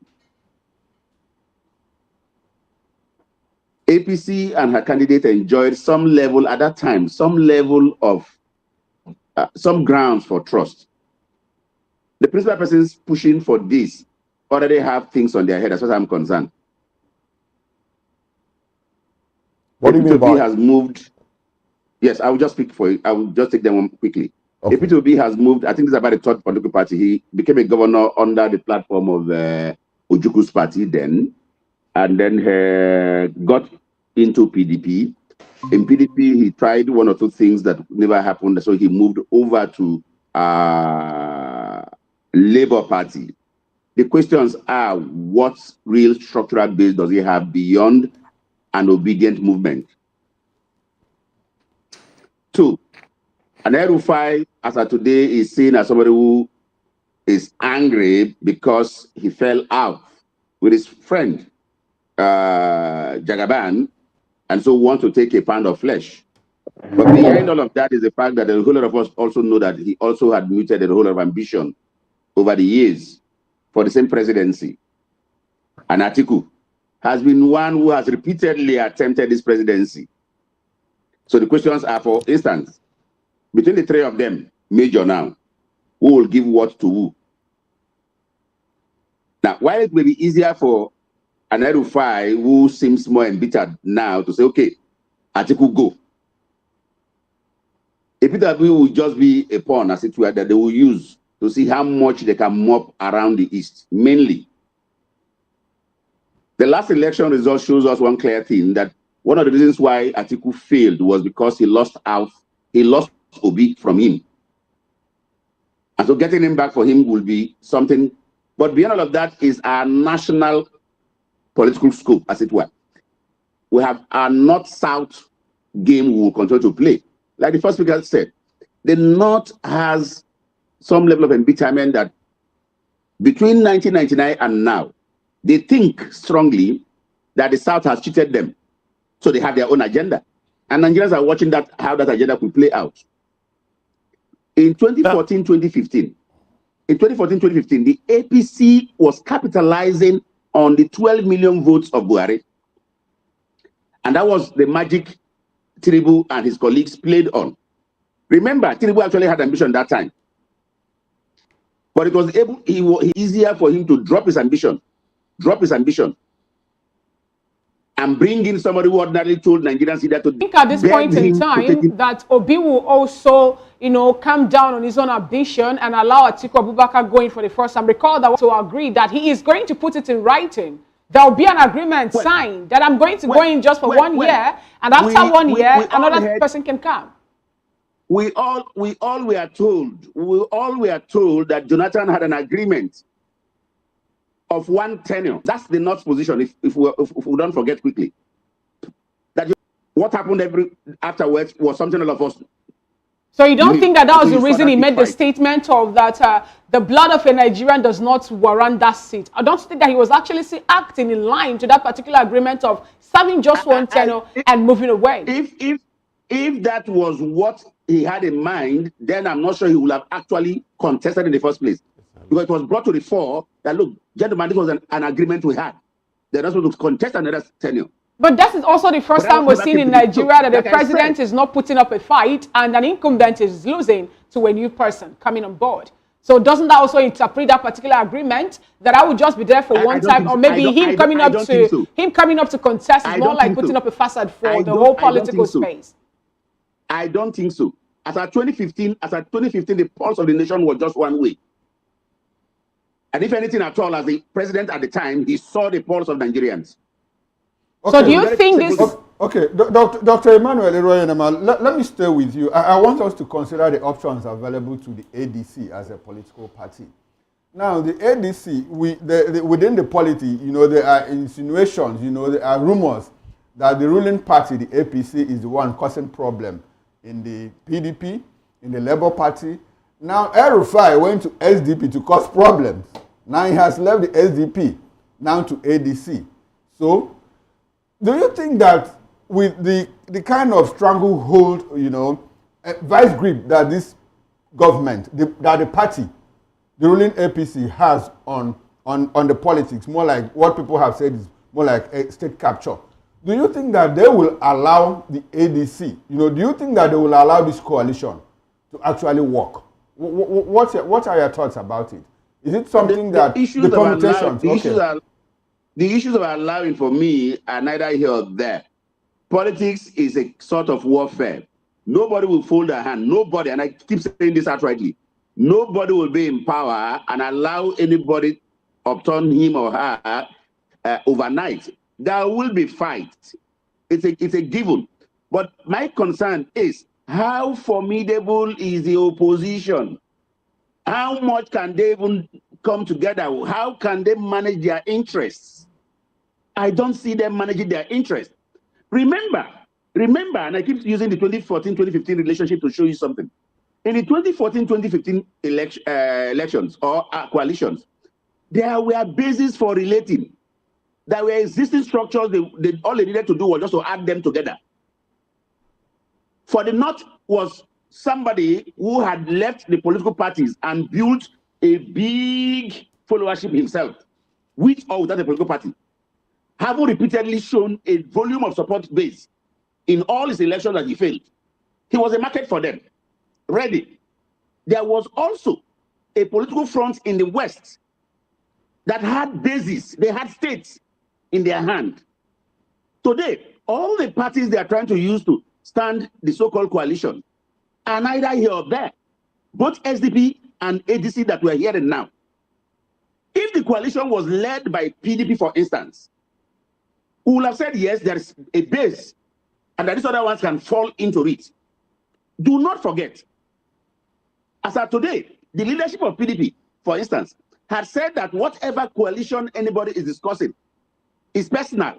APC and her candidate enjoyed some level at that time, some level of, some grounds for trust. The principal persons pushing for this already have things on their head, as far as I'm concerned. What do you mean by has moved? Yes, I will just speak for you. I will just take them one quickly. Okay. P2B has moved, I think this is about the third political party. He became a governor under the platform of Ojuku's party then, and then got into PDP. In PDP, he tried one or two things that never happened, so he moved over to Labour Party. The questions are, what real structural base does he have beyond an obedient movement? Two, El-Rufai, as of today, is seen as somebody who is angry because he fell out with his friend, Jagaban, and so wants to take a pound of flesh. But behind all of that is the fact that a whole lot of us also know that he also had muted a whole lot of ambition over the years for the same presidency. And Atiku has been one who has repeatedly attempted this presidency. So the questions are, for instance, between the three of them, major now, who will give what to who? Now, while it may be easier for an El-Rufai who seems more embittered now to say, okay, Atiku go. If it will just be a pawn, as it were, that they will use to see how much they can mop around the East, mainly. The last election result shows us one clear thing, that one of the reasons why Atiku failed was because he lost Obi from him. And so getting him back for him will be something. But beyond all of that is our national political scope, as it were. We have our North-South game we will continue to play. Like the first speaker said, the North has some level of embitterment that between 1999 and now, they think strongly that the South has cheated them. So they have their own agenda. And Nigerians are watching that, how that agenda could play out. In 2014, 2015, the APC was capitalizing on the 12 million votes of Buhari. And that was the magic Tinubu and his colleagues played on. Remember, Tinubu actually had ambition that time. But it was easier for him to drop his ambition, and bring in somebody who ordinarily told Nigerians that to. I think at this point in time that Obi will also, calm down on his own ambition and allow Atiku Abubakar going for the first time. Recall that to agree that he is going to put it in writing. There will be an agreement signed that I'm going to go in just for 1 year, and after 1 year, another person can come. We all were told that Jonathan had an agreement of one tenure. That's the North's position, if we don't forget quickly. That what happened afterwards was something all of us. So you don't think that was the reason he made the statement of that the blood of a Nigerian does not warrant that seat? I don't think that he was actually acting in line to that particular agreement of serving just one tenure and moving away. If that was what he had in mind, then I'm not sure he would have actually contested in the first place. Because it was brought to the fore that, look, gentlemen, this was an agreement we had. They're not supposed to contest another tenure. But that is also the first time we're seeing in Nigeria that the president is not putting up a fight and an incumbent is losing to a new person coming on board. So doesn't that also interpret that particular agreement that I would just be there for one time, or maybe him coming up to contest is more like putting up a facade for the whole political space? I don't think so. As at 2015, the pulse of the nation was just one way. And if anything at all, as the president at the time, he saw the pulse of Nigerians. Okay. So do you think this... Okay, Dr. Emmanuel Eroyenema, let me stay with you. I want us to consider the options available to the ADC as a political party. Now, the ADC, within the polity, there are insinuations, there are rumors that the ruling party, the APC, is the one causing problem in the PDP, in the Labour Party. Now, El-Rufai went to SDP to cause problems. Now he has left the SDP, now to ADC. So, do you think that with the kind of stranglehold, vice grip that this government, that the party, the ruling APC has on the politics, more like what people have said is more like a state capture, do you think that they will allow the ADC, do you think that they will allow this coalition to actually work? What are your thoughts about it? Is it something the permutations... The issues of allowing, for me, are neither here or there. Politics is a sort of warfare. Nobody will fold their hand. Nobody, and I keep saying this outrightly, nobody will be in power and allow anybody upturn him or her overnight. There will be fights. It's a given. But my concern is, how formidable is the opposition? How much can they even come together? How can they manage their interests? I don't see them managing their interests. Remember, and I keep using the 2014-2015 relationship to show you something. In the 2014-2015 elections or coalitions, there were bases for relating. There were existing structures. All they needed to do was just to add them together. For the North was somebody who had left the political parties and built a big followership himself, with or without a political party, having repeatedly shown a volume of support base in all his elections that he failed. He was a market for them, ready. There was also a political front in the West that had bases, they had states in their hand. Today, all the parties they are trying to use to stand the so-called coalition are neither here or there. Both SDP and ADC that we're hearing now. If the coalition was led by PDP, for instance, we will have said, yes, there is a base, and that these other ones can fall into it. Do not forget, as of today, the leadership of PDP, for instance, had said that whatever coalition anybody is discussing is personal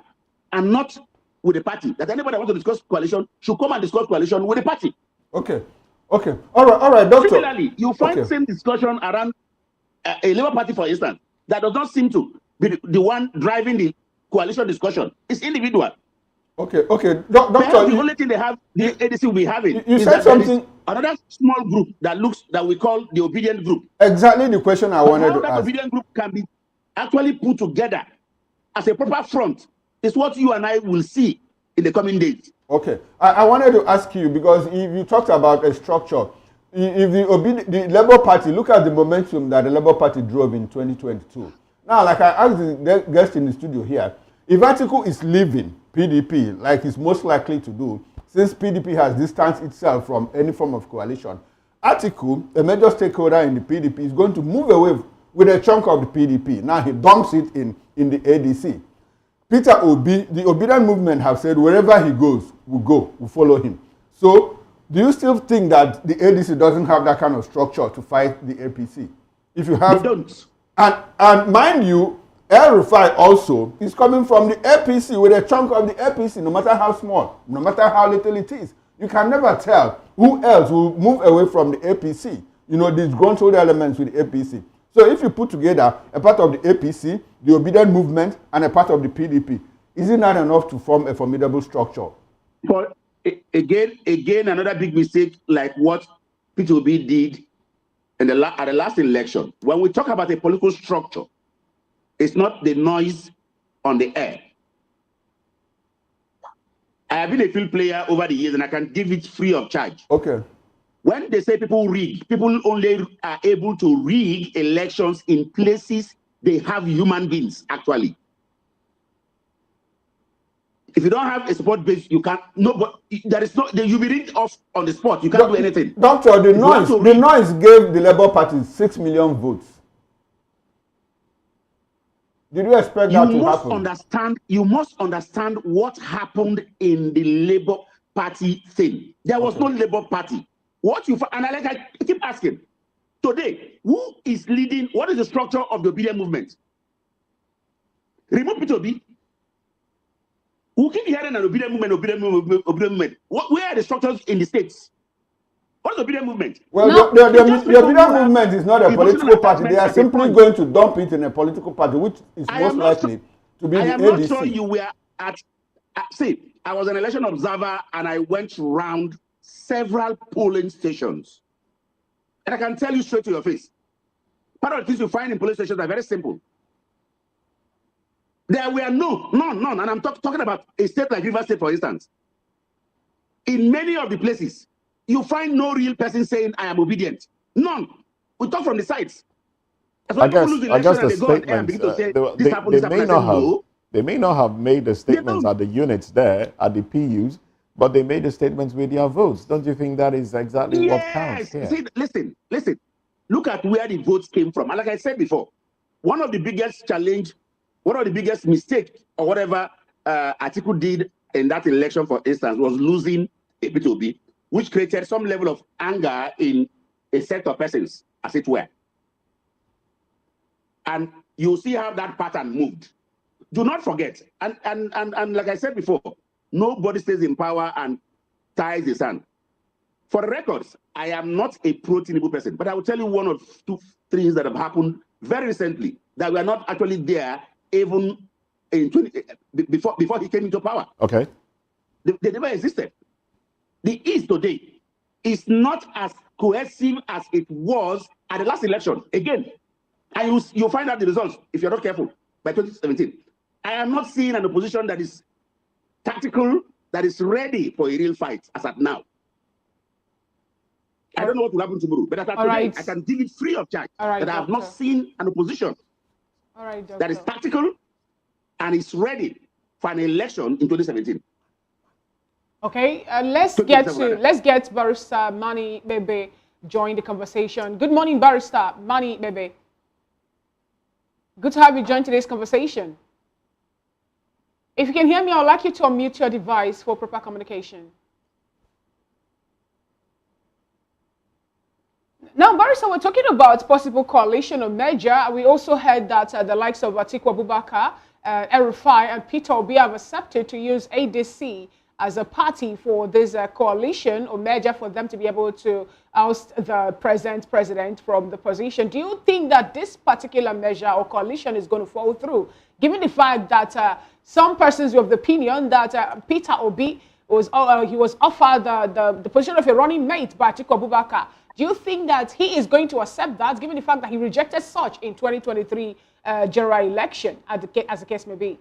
and not with the party. That anybody who wants to discuss coalition should come and discuss coalition with the party. Okay. All right, Doctor. Similarly, you find same discussion around a Labour Party, for instance, that does not seem to be the one driving the coalition discussion. It's individual. Okay. Doctor, the only thing they have, the ADC will be having, you said something. Another small group that we call the obedient group. Exactly the question I wanted to ask. How that obedient group can be actually put together as a proper front is what you and I will see in the coming days. Okay. I wanted to ask you, because if you talked about a structure, if the Labour Party, look at the momentum that the Labour Party drove in 2022. Now, like I asked the guest in the studio here, if Atiku is leaving PDP, like he's most likely to do, since PDP has distanced itself from any form of coalition, Atiku, a major stakeholder in the PDP, is going to move away with a chunk of the PDP. Now he dumps it in the ADC. Peter Obi, the Obedient movement, have said wherever he goes, we'll follow him. So, do you still think that the ADC doesn't have that kind of structure to fight the APC? If you have, they don't. And mind you, El-Rufai also is coming from the APC with a chunk of the APC, no matter how small, no matter how little it is. You can never tell who else will move away from the APC. These ground elements with the APC. So if you put together a part of the APC, the Obedient movement, and a part of the PDP, is it not enough to form a formidable structure? But again, another big mistake, like what Peter Obi did at the last election. When we talk about a political structure, it's not the noise on the air. I have been a field player over the years, and I can give it free of charge. Okay. When they say people rig, people only are able to rig elections in places they have human beings, actually. If you don't have a support base, you can't. No, but there is no. You'll be rigged off on the spot. You can't do anything. Doctor, the noise gave the Labour Party 6 million votes. Did you expect that to happen? You must understand what happened in the Labour Party thing. There was no Labour Party. I keep asking, today, who is leading? What is the structure of the Obedient movement? Remove Peter Obi. We keep hearing an obedient movement. Where are the structures in the states? What's the obedient movement? Well, no, the obedient movement is not a political party. They are simply going to dump it in a political party, which is most likely to be the ADC. I am not sure you were at see, I was an election observer and I went round several polling stations. And I can tell you straight to your face, part of the things you find in polling stations are very simple. There were none, and I'm talking about a state like Rivers State, for instance. In many of the places, you find no real person saying, I am obedient. None. We talk from the sides. I guess the statements, they may not have made the statements at the units there, at the PUs, but they made the statements with their votes. Don't you think that is exactly what counts here? See, listen. Look at where the votes came from. And like I said before, one of the biggest mistake or whatever Atiku did in that election, for instance, was losing a P2B, which created some level of anger in a set of persons, as it were. And you see how that pattern moved. Do not forget, and like I said before, nobody stays in power and ties his hand. For the records, I am not a pro-Tinubu person, but I will tell you one or two things that have happened very recently that were not actually there even in before he came into power. Okay. They never existed. The East today is not as cohesive as it was at the last election. Again, and you'll find out the results if you're not careful by 2017. I am not seeing an opposition that is tactical, that is ready for a real fight as at now. I don't know what will happen tomorrow, but as at today, I can give it free of charge that I have not seen an opposition that is tactical and is ready for an election in 2017. Okay, let's get Barrister Mani Bebe join the conversation. Good morning, Barrister Mani Bebe. Good to have you join today's conversation. If you can hear me, I would like you to unmute your device for proper communication. Now, Barrister, we're talking about possible coalition or merger. We also heard that the likes of Atiku Abubakar, El-Rufai, and Peter Obi have accepted to use ADC as a party for this coalition or merger for them to be able to oust the present president from the position. Do you think that this particular measure or coalition is going to fall through, given the fact that some persons were of the opinion that Peter Obi was offered the position of a running mate by Atiku Abubakar? Do you think that he is going to accept that, given the fact that he rejected such in 2023 general election, as the case may be?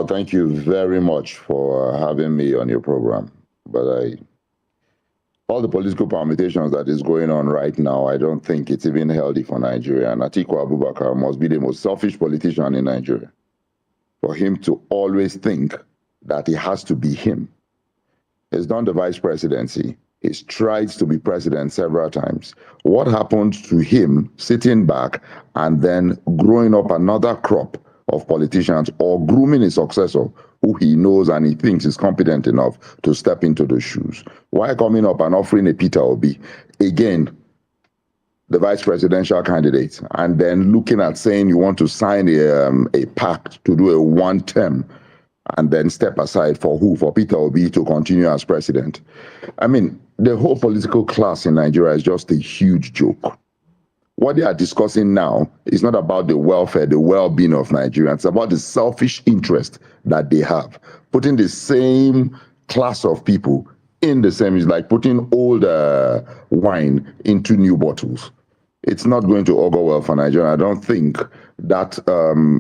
Thank you very much for having me on your program. But all the political permutations that is going on right now, I don't think it's even healthy for Nigeria. And Atiku Abubakar must be the most selfish politician in Nigeria. For him to always think that it has to be him. He's done the vice presidency. He's tried to be president several times. What happened to him sitting back and then growing up another crop of politicians or grooming a successor who he knows and he thinks is competent enough to step into the shoes? Why coming up and offering a Peter Obi, again, the vice presidential candidate, and then looking at saying you want to sign a pact to do a one term and then step aside for who? For Peter Obi to continue as president. I mean, the whole political class in Nigeria is just a huge joke. What they are discussing now is not about the welfare, the well-being of Nigerians. It's about the selfish interest that they have. Putting the same class of people in the same is like putting old wine into new bottles. It's not going to augur well for Nigeria. I don't think that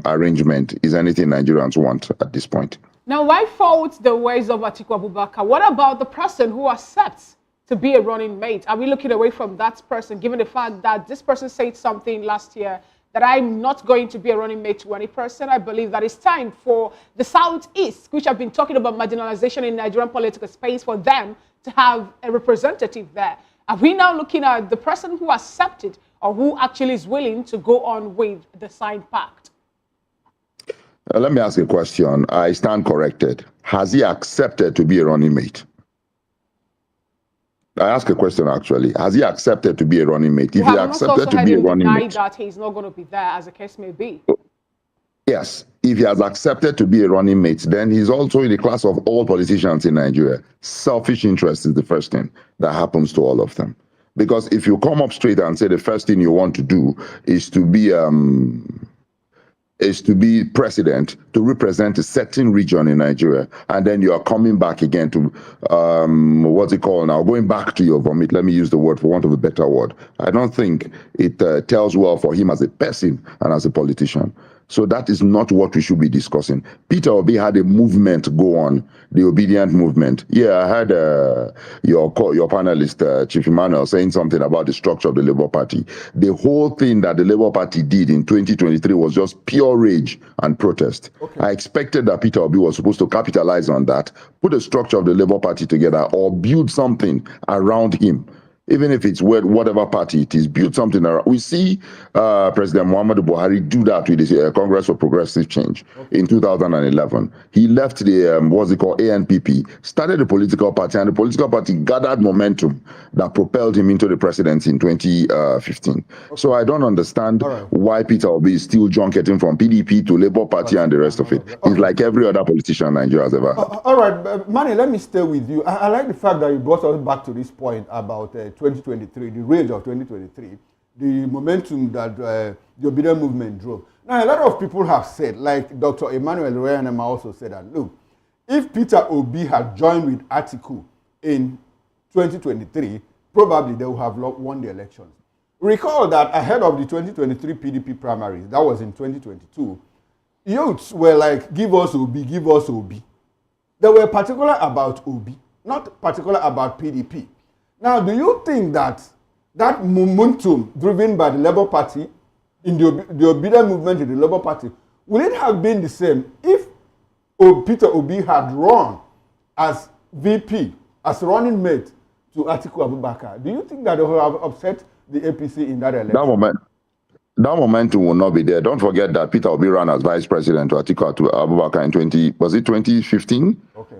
arrangement is anything Nigerians want at this point. Now, why fault the ways of Atiku Abubakar? What about the person who accepts to be a running mate? Are we looking away from that person, given the fact that this person said something last year that I'm not going to be a running mate to any person? I believe that it's time for the Southeast, which have been talking about marginalization in Nigerian political space, for them to have a representative there. Are we now looking at the person who accepted or who actually is willing to go on with the signed pact? Let me ask a question. I stand corrected. Has he accepted to be a running mate? I ask a question actually. Has he accepted to be a running mate? If he accepted to be a running mate, that he's not going to be there, as the case may be. Yes. if he has accepted to be a running mate, then he's also in the class of all politicians in Nigeria. Selfish interest is the first thing that happens to all of them. Because if you come up straight and say the first thing you want to do is to be president, to represent a certain region in Nigeria, and then you are coming back again to what's it called now, going back to your vomit, let me use the word for want of a better word. I don't think it tells well for him as a person and as a politician. So that is not what we should be discussing. Peter Obi had a movement go on, the obedient movement. Yeah, I heard your panelist, Chief Emmanuel, saying something about the structure of the Labour Party. The whole thing that the Labour Party did in 2023 was just pure rage and protest. Okay. I expected that Peter Obi was supposed to capitalize on that, put a structure of the Labour Party together, or build something around him. Even if it's whatever party it is, build something around. We see President Muhammadu Buhari do that with the Congress for Progressive Change in 2011. He left the, what's it called, ANPP, started a political party, and the political party gathered momentum that propelled him into the presidency in 2015. So I don't understand why Peter Obi is still junketing from PDP to Labour Party and the rest of it. He's like every other politician Nigeria has ever had. All right, Manny, let me stay with you. I like the fact that you brought us back to this point about 2023, the rage of 2023, the momentum that the obedient movement drove. Now, a lot of people have said, like Dr. Emmanuel Reyanema also said that, look, if Peter Obi had joined with Atiku in 2023, probably they would have won the elections. Recall that ahead of the 2023 PDP primaries, that was in 2022, youths were like, give us Obi, give us Obi. They were particular about Obi, not particular about PDP. Now, do you think that that momentum driven by the Labour Party in the obedient movement in the Labour Party, would it have been the same if Peter Obi had run as VP, as running mate to Atiku Abubakar? Do you think that they would have upset the APC in that election? That momentum will not be there. Don't forget that Peter Obi ran as vice president to Atiku Abubakar in 2015? Okay.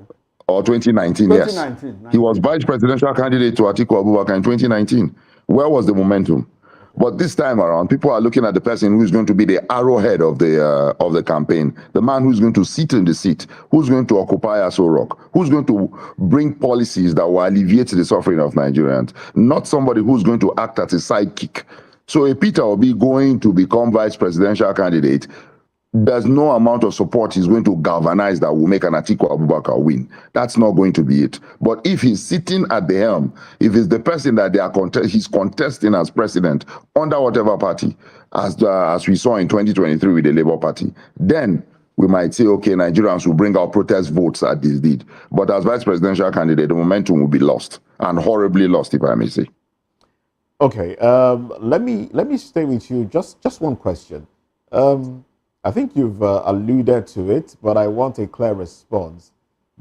Or 2019, yes. 2019. He was vice presidential candidate to Atiku Abubakar in 2019. Where was the momentum? But this time around, people are looking at the person who's going to be the arrowhead of the campaign, the man who's going to sit in the seat, who's going to occupy Aso Rock, who's going to bring policies that will alleviate the suffering of Nigerians, not somebody who's going to act as a sidekick. So a Peter Obi going to become vice presidential candidate, there's no amount of support he's going to galvanize that will make an Atiku Abubakar win. That's not going to be it. But if he's sitting at the helm, if he's the person that he's contesting as president under whatever party, as we saw in 2023 with the Labour Party, then we might say, okay, Nigerians will bring out protest votes as this did. But as vice presidential candidate, the momentum will be lost, and horribly lost, if I may say. Okay, let me stay with you. Just one question. I think you've alluded to it, but I want a clear response.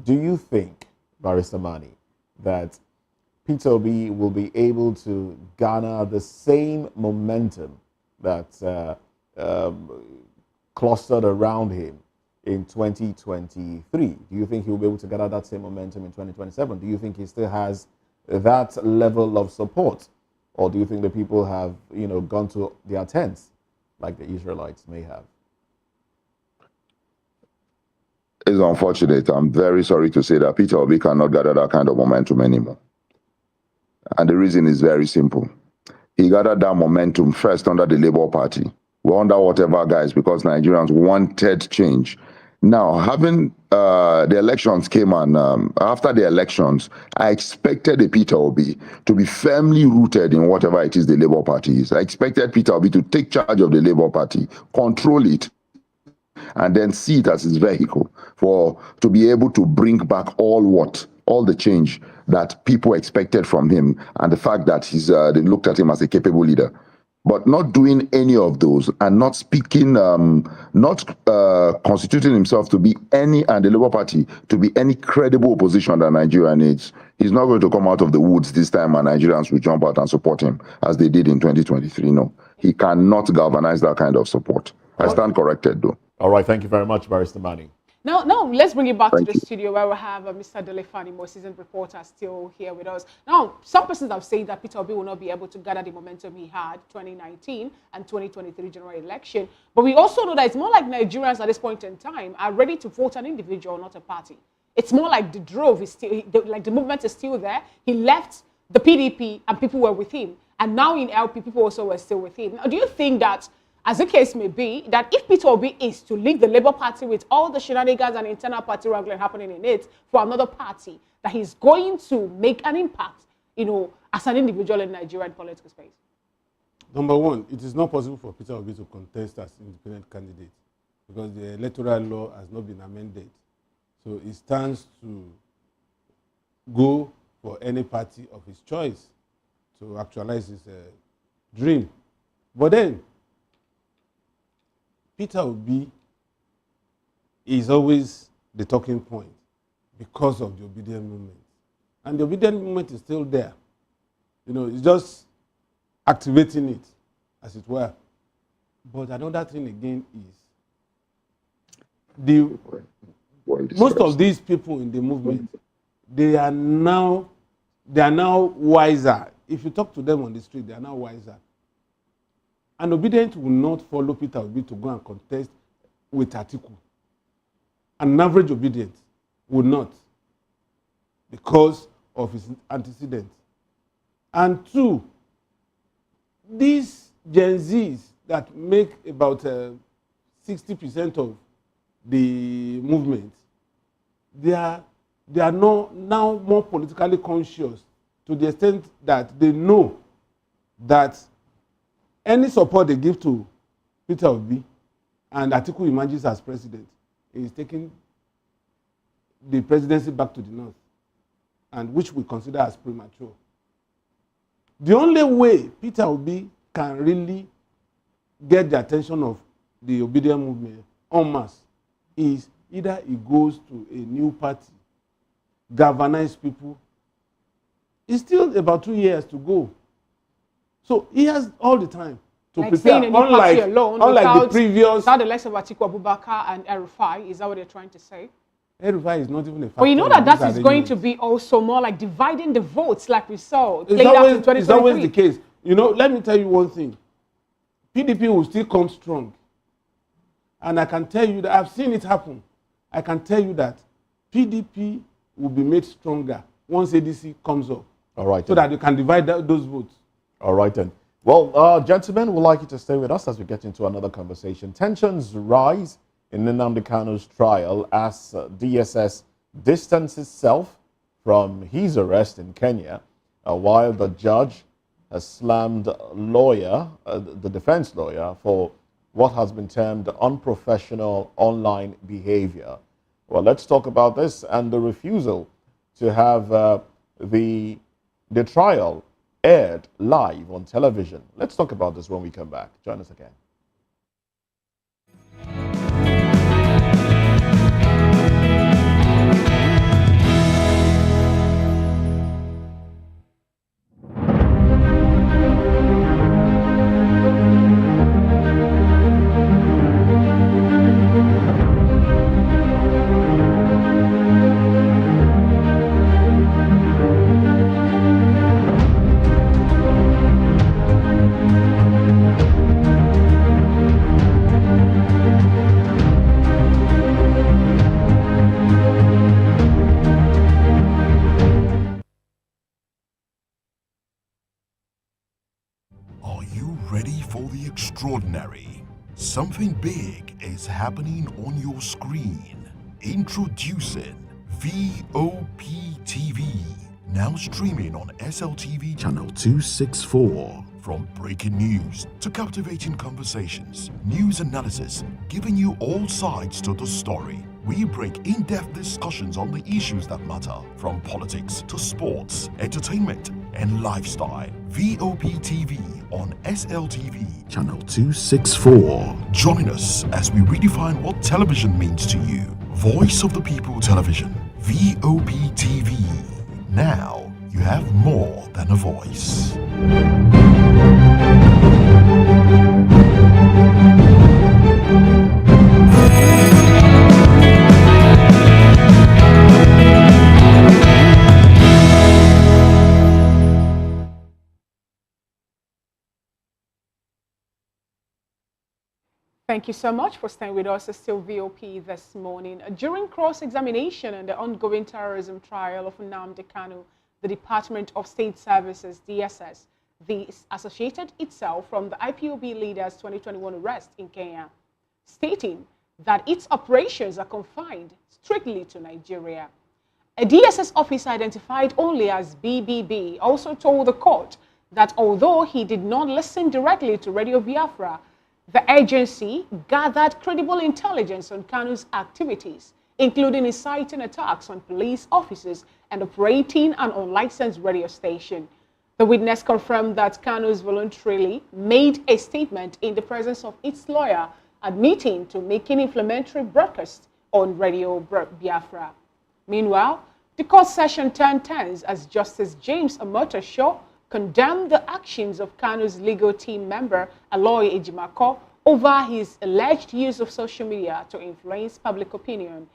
Do you think, Barrister Mani, that Peter Obi will be able to garner the same momentum that clustered around him in 2023? Do you think he will be able to gather that same momentum in 2027? Do you think he still has that level of support? Or do you think the people have, gone to their tents like the Israelites may have? It's unfortunate. I'm very sorry to say that Peter Obi cannot gather that kind of momentum anymore. And the reason is very simple. He gathered that momentum first under the Labour Party. We're under whatever guys because Nigerians wanted change. Now, having the elections came on, after the elections, I expected the Peter Obi to be firmly rooted in whatever it is the Labour Party is. I expected Peter Obi to take charge of the Labour Party, control it, and then see it as his vehicle to be able to bring back all the change that people expected from him, and the fact that they looked at him as a capable leader. But not doing any of those and not speaking, not constituting himself to be and the Labour Party to be any credible opposition that Nigeria needs. He's not going to come out of the woods this time and Nigerians will jump out and support him as they did in 2023. No, he cannot galvanize that kind of support. I stand corrected though. All right, thank you very much, Barrister Mani. Now, let's bring it back Thank to the you. studio where we have Mr. Delefani, more seasoned reporter, still here with us. Now, some persons have said that Peter Obi will not be able to gather the momentum he had 2019 and 2023 general election. But we also know that it's more like Nigerians at this point in time are ready to vote an individual, not a party. It's more like the drove is still, like the movement is still there. He left the PDP and people were with him. And now in LP, people also were still with him. Now, do you think that, as the case may be, that if Peter Obi is to leave the Labour Party with all the shenanigans and internal party wrangling happening in it for another party, that he's going to make an impact, as an individual in Nigerian political space? Number one, it is not possible for Peter Obi to contest as independent candidate because the electoral law has not been amended. So he stands to go for any party of his choice to actualize his dream. But then, Peter Obi is always the talking point because of the obedient movement. And the obedient movement is still there. It's just activating it, as it were. But another thing again is most of these people in the movement, they are now wiser. If you talk to them on the street, they are now wiser. An obedient will not follow Peter Obi to go and contest with Atiku. An average obedient will not, because of his antecedents. And two, these Gen Zs that make about 60% of the movement, they are now more politically conscious to the extent that they know that any support they give to Peter Obi and Atiku emerges as president is taking the presidency back to the north, and which we consider as premature. The only way Peter Obi can really get the attention of the obedient movement en masse is either he goes to a new party, galvanize people. It's still about 2 years to go. So he has all the time to prepare, unlike the previous... Without the likes of Atiku Abubakar and El-Rufai, is that what they're trying to say? El-Rufai is not even a factor. But you know that is going to be also more like dividing the votes, like we saw played out in 2023. It's always the case. Let me tell you one thing. PDP will still come strong. And I can tell you that I've seen it happen. I can tell you that PDP will be made stronger once ADC comes up. All right. So that you can divide those votes. All right then. Well, gentlemen, we'd like you to stay with us as we get into another conversation. Tensions rise in Nnamdi Kanu's trial as DSS distances itself from his arrest in Kenya, while the judge has slammed the defense lawyer, for what has been termed unprofessional online behavior. Well, let's talk about this and the refusal to have the trial aired live on television. Let's talk about this when we come back. Join us again. Extraordinary. Something big is happening on your screen. Introducing VOP TV. Now streaming on SLTV channel 264. From breaking news to captivating conversations, news analysis, giving you all sides to the story. We break in-depth discussions on the issues that matter, from politics to sports, entertainment, and lifestyle. VOP TV on SLTV channel 264. Join us as we redefine what television means to you. Voice of the People Television, VOP TV. Now you have more than a voice. Thank you so much for staying with us. It's still VOP this morning. During cross-examination in the ongoing terrorism trial of Nnamdi Kanu, the Department of State Services, DSS, disassociated itself from the IPOB leader's 2021 arrest in Kenya, stating that its operations are confined strictly to Nigeria. A DSS officer identified only as BBB also told the court that although he did not listen directly to Radio Biafra, the agency gathered credible intelligence on Kanu's activities, including inciting attacks on police officers and operating an unlicensed radio station. The witness confirmed that Kanu's voluntarily made a statement in the presence of its lawyer, admitting to making inflammatory broadcasts on Radio Biafra. Meanwhile, the court session turned tense as Justice James Omotosho condemned the actions of Kanu's legal team member, Aloy Ejimako, over his alleged use of social media to influence public opinion.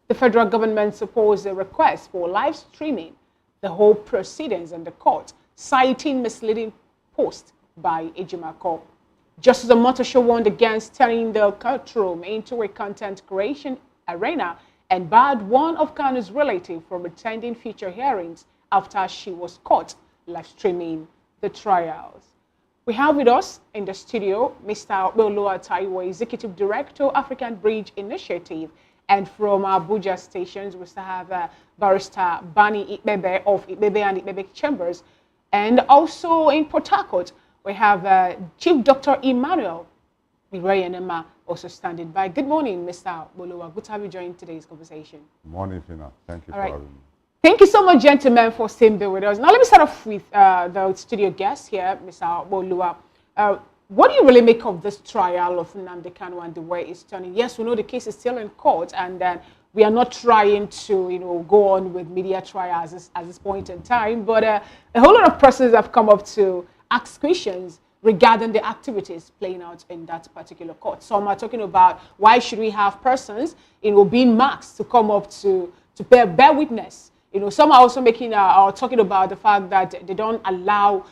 The federal government supports a request for live streaming the whole proceedings in the court, citing misleading posts by Ejimako. Justice Omotosho warned against turning the courtroom into a content creation arena and barred one of Kanu's relatives from attending future hearings after she was caught live streaming the trials. We have with us in the studio Mr. Olua Taiwo, Executive Director, African Bridge Initiative, and from Abuja stations we still have Barrister Bani Ikbebe of Ikbebe and Ikbebe Chambers, and also in Port Harcourt we have Chief Dr. Emmanuel Mireyanema also standing by. Good morning, Mr. Olua. Good to have you join today's conversation. Good morning, Fina. Thank you for having me. Thank you so much, gentlemen, for staying there with us. Now, let me start off with the studio guest here, Mr. Olua. What do you really make of this trial of Nnamdi Kanu and the way it's turning? Yes, we know the case is still in court, and we are not trying to, go on with media trials at this point in time. But a whole lot of persons have come up to ask questions regarding the activities playing out in that particular court. Some are talking about why should we have persons, being masked to come up to bear witness. Some are also making or talking about the fact that they don't allow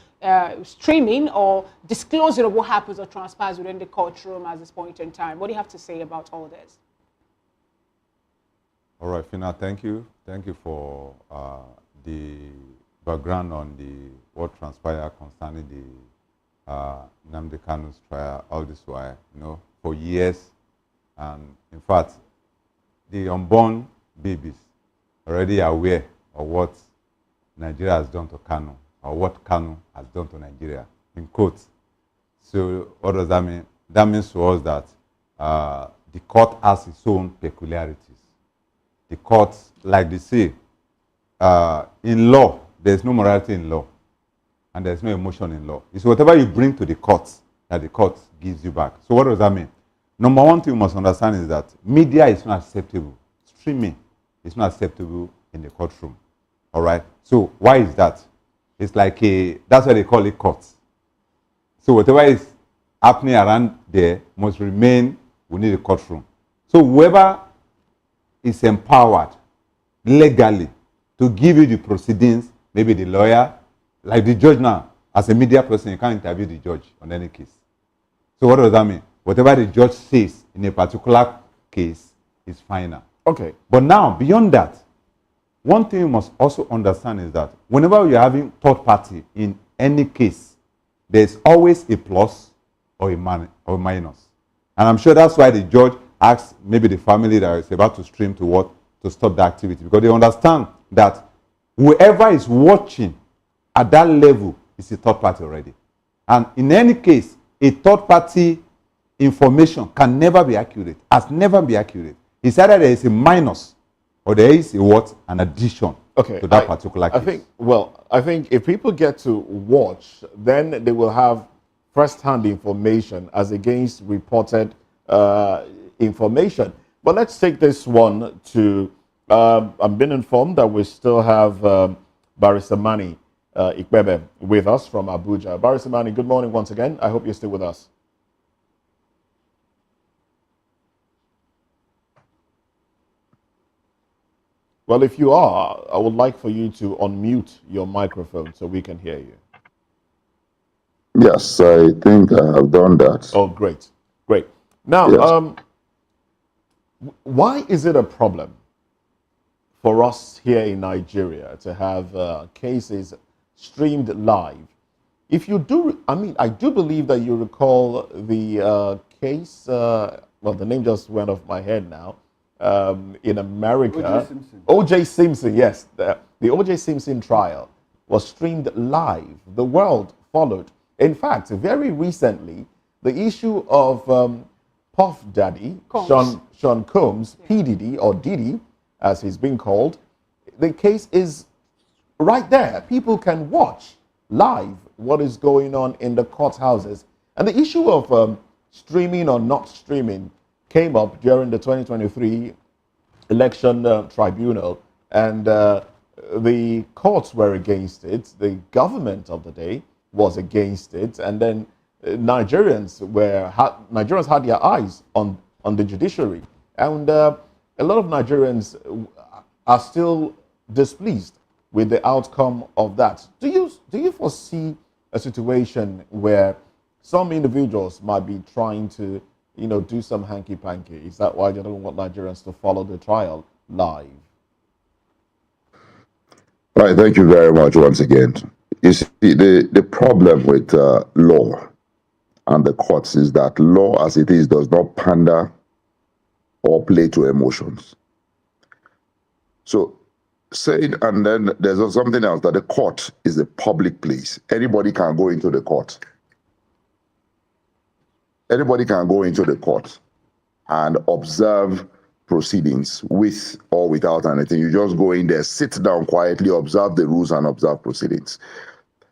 streaming or disclosure of what happens or transpires within the courtroom at this point in time. What do you have to say about all this? All right, Fina, thank you. Thank you for the background on what transpired concerning the Nnamdi Kanu's trial all this while, for years. And in fact, the unborn babies already aware of what Nigeria has done to Kanu, or what Kanu has done to Nigeria, in quotes. So what does that mean? That means to us that the court has its own peculiarities. The court, like they say, in law, there's no morality in law, and there's no emotion in law. It's whatever you bring to the court that the court gives you back. So what does that mean? Number one thing you must understand is that media is not acceptable. Streaming is not acceptable in the courtroom. All right? So why is that? It's like that's why they call it courts. So whatever is happening around there must remain within the courtroom. So whoever is empowered legally to give you the proceedings, maybe the lawyer, like the judge now, as a media person, you can't interview the judge on any case. So what does that mean? Whatever the judge says in a particular case is final. Okay. But now, beyond that, one thing you must also understand is that whenever you're having third party in any case, there's always a plus or a minus. And I'm sure that's why the judge asked maybe the family that is about to stream to stop the activity, because they understand that whoever is watching at that level is a third party already. And in any case, a third party information can never be accurate, has never been accurate. It's either there is a minus or there is a what? An addition to that particular case. I think if people get to watch, then they will have first-hand information as against reported information. But let's take this one to, I'm being informed that we still have Barrister Mani Ikbebe with us from Abuja. Barrister Mani, good morning once again. I hope you're still with us. Well, if you are, I would like for you to unmute your microphone so we can hear you. Yes, I think I have done that. Oh, great. Great. Now, Yes. why is it a problem for us here in Nigeria to have cases streamed live? If you do, I mean, I do believe that you recall the case, well, the name just went off my head now, in America. O.J. Simpson. O.J. Simpson, yes. The O.J. Simpson trial was streamed live. The world followed. In fact, very recently, the issue of Puff Daddy, Sean Combs, P. Diddy, or Diddy, as he's been called, the case is right there. People can watch live what is going on in the courthouses. And the issue of streaming or not streaming came up during the 2023 election tribunal, and the courts were against it. The government of the day was against it, and then Nigerians had their eyes on the judiciary, and a lot of Nigerians are still displeased with the outcome of that. Do you foresee a situation where some individuals might be trying to, do some hanky-panky? Is that why they don't want Nigerians to follow the trial live? Right, thank you very much once again. You see, the problem with law and the courts is that law as it is does not pander or play to emotions. So, and then there's something else, that the court is a public place. Anybody can go into the court. Anybody can go into the court and observe proceedings with or without anything. You just go in there, sit down quietly, observe the rules and observe proceedings.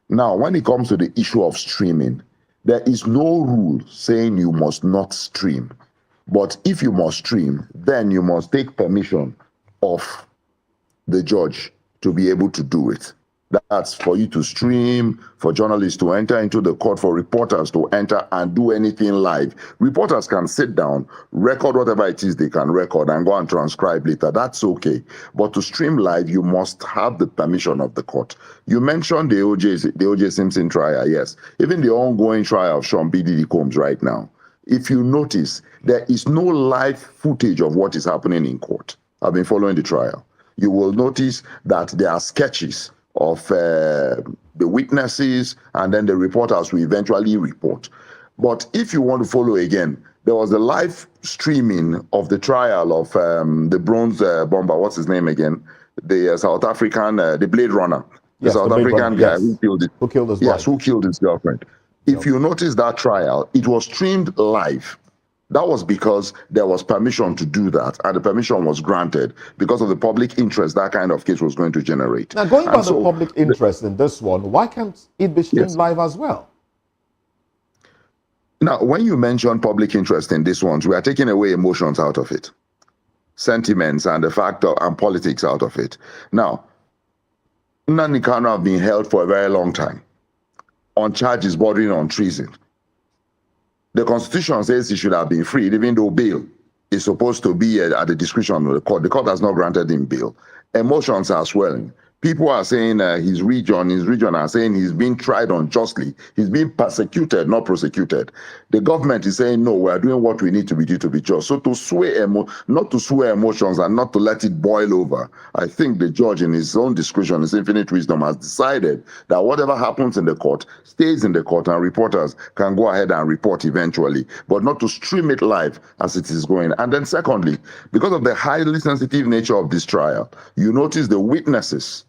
Now, when it comes to the issue of streaming, there is no rule saying you must not stream. But if you must stream, then you must take permission of the judge to be able to do it. That's for you to stream, for journalists to enter into the court, for reporters to enter and do anything live. Reporters can sit down, record whatever it is they can record and go and transcribe later. That's okay. But to stream live, you must have the permission of the court. You mentioned the O.J. Simpson trial, yes. Even the ongoing trial of Sean B. Diddy Combs right now. If you notice, there is no live footage of what is happening in court. I've been following the trial. You will notice that there are sketches of the witnesses, and then the reporters will eventually report. But if you want to follow again, there was a live streaming of the trial of the bronze bomber, what's his name again? The South African, the Blade Runner. The South African guy who killed it. Who killed his wife. Yes, who killed his girlfriend. If you notice that trial, it was streamed live. That was because there was permission to do that, and the permission was granted because of the public interest that kind of case was going to generate. Now, going by the public interest in this one, why can't it be streamed live as well? Now, when you mention public interest in this one, we are taking away emotions out of it, sentiments and the factor and politics out of it. Now, Nnamdi Kanu have been held for a very long time on charges bordering on treason. The Constitution says he should have been freed, even though bail is supposed to be at the discretion of the court. The court has not granted him bail. Emotions are swelling. People are saying his region are saying he's being tried unjustly. He's being persecuted, not prosecuted. The government is saying, no, we're doing what we need to do to be just. So to sway, not to sway emotions and not to let it boil over, I think the judge in his own discretion, his infinite wisdom, has decided that whatever happens in the court stays in the court, and reporters can go ahead and report eventually, but not to stream it live as it is going. And then secondly, because of the highly sensitive nature of this trial, you notice the witnesses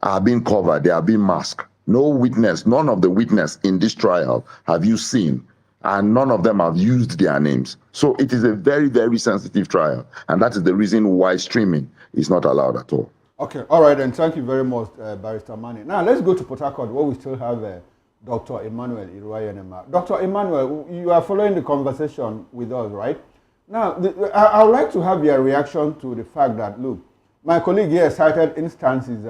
are being covered, they are being masked. No witness, none of the witnesses in this trial have you seen, and none of them have used their names. So it is a very, very sensitive trial, and that is the reason why streaming is not allowed at all. Okay, all right, and thank you very much, Barrister Mani. Now let's go to Port Harcourt, where we still have Dr. Emmanuel Iruayenema. Dr. Emmanuel, you are following the conversation with us, right? Now, I would like to have your reaction to the fact that, look, my colleague here cited instances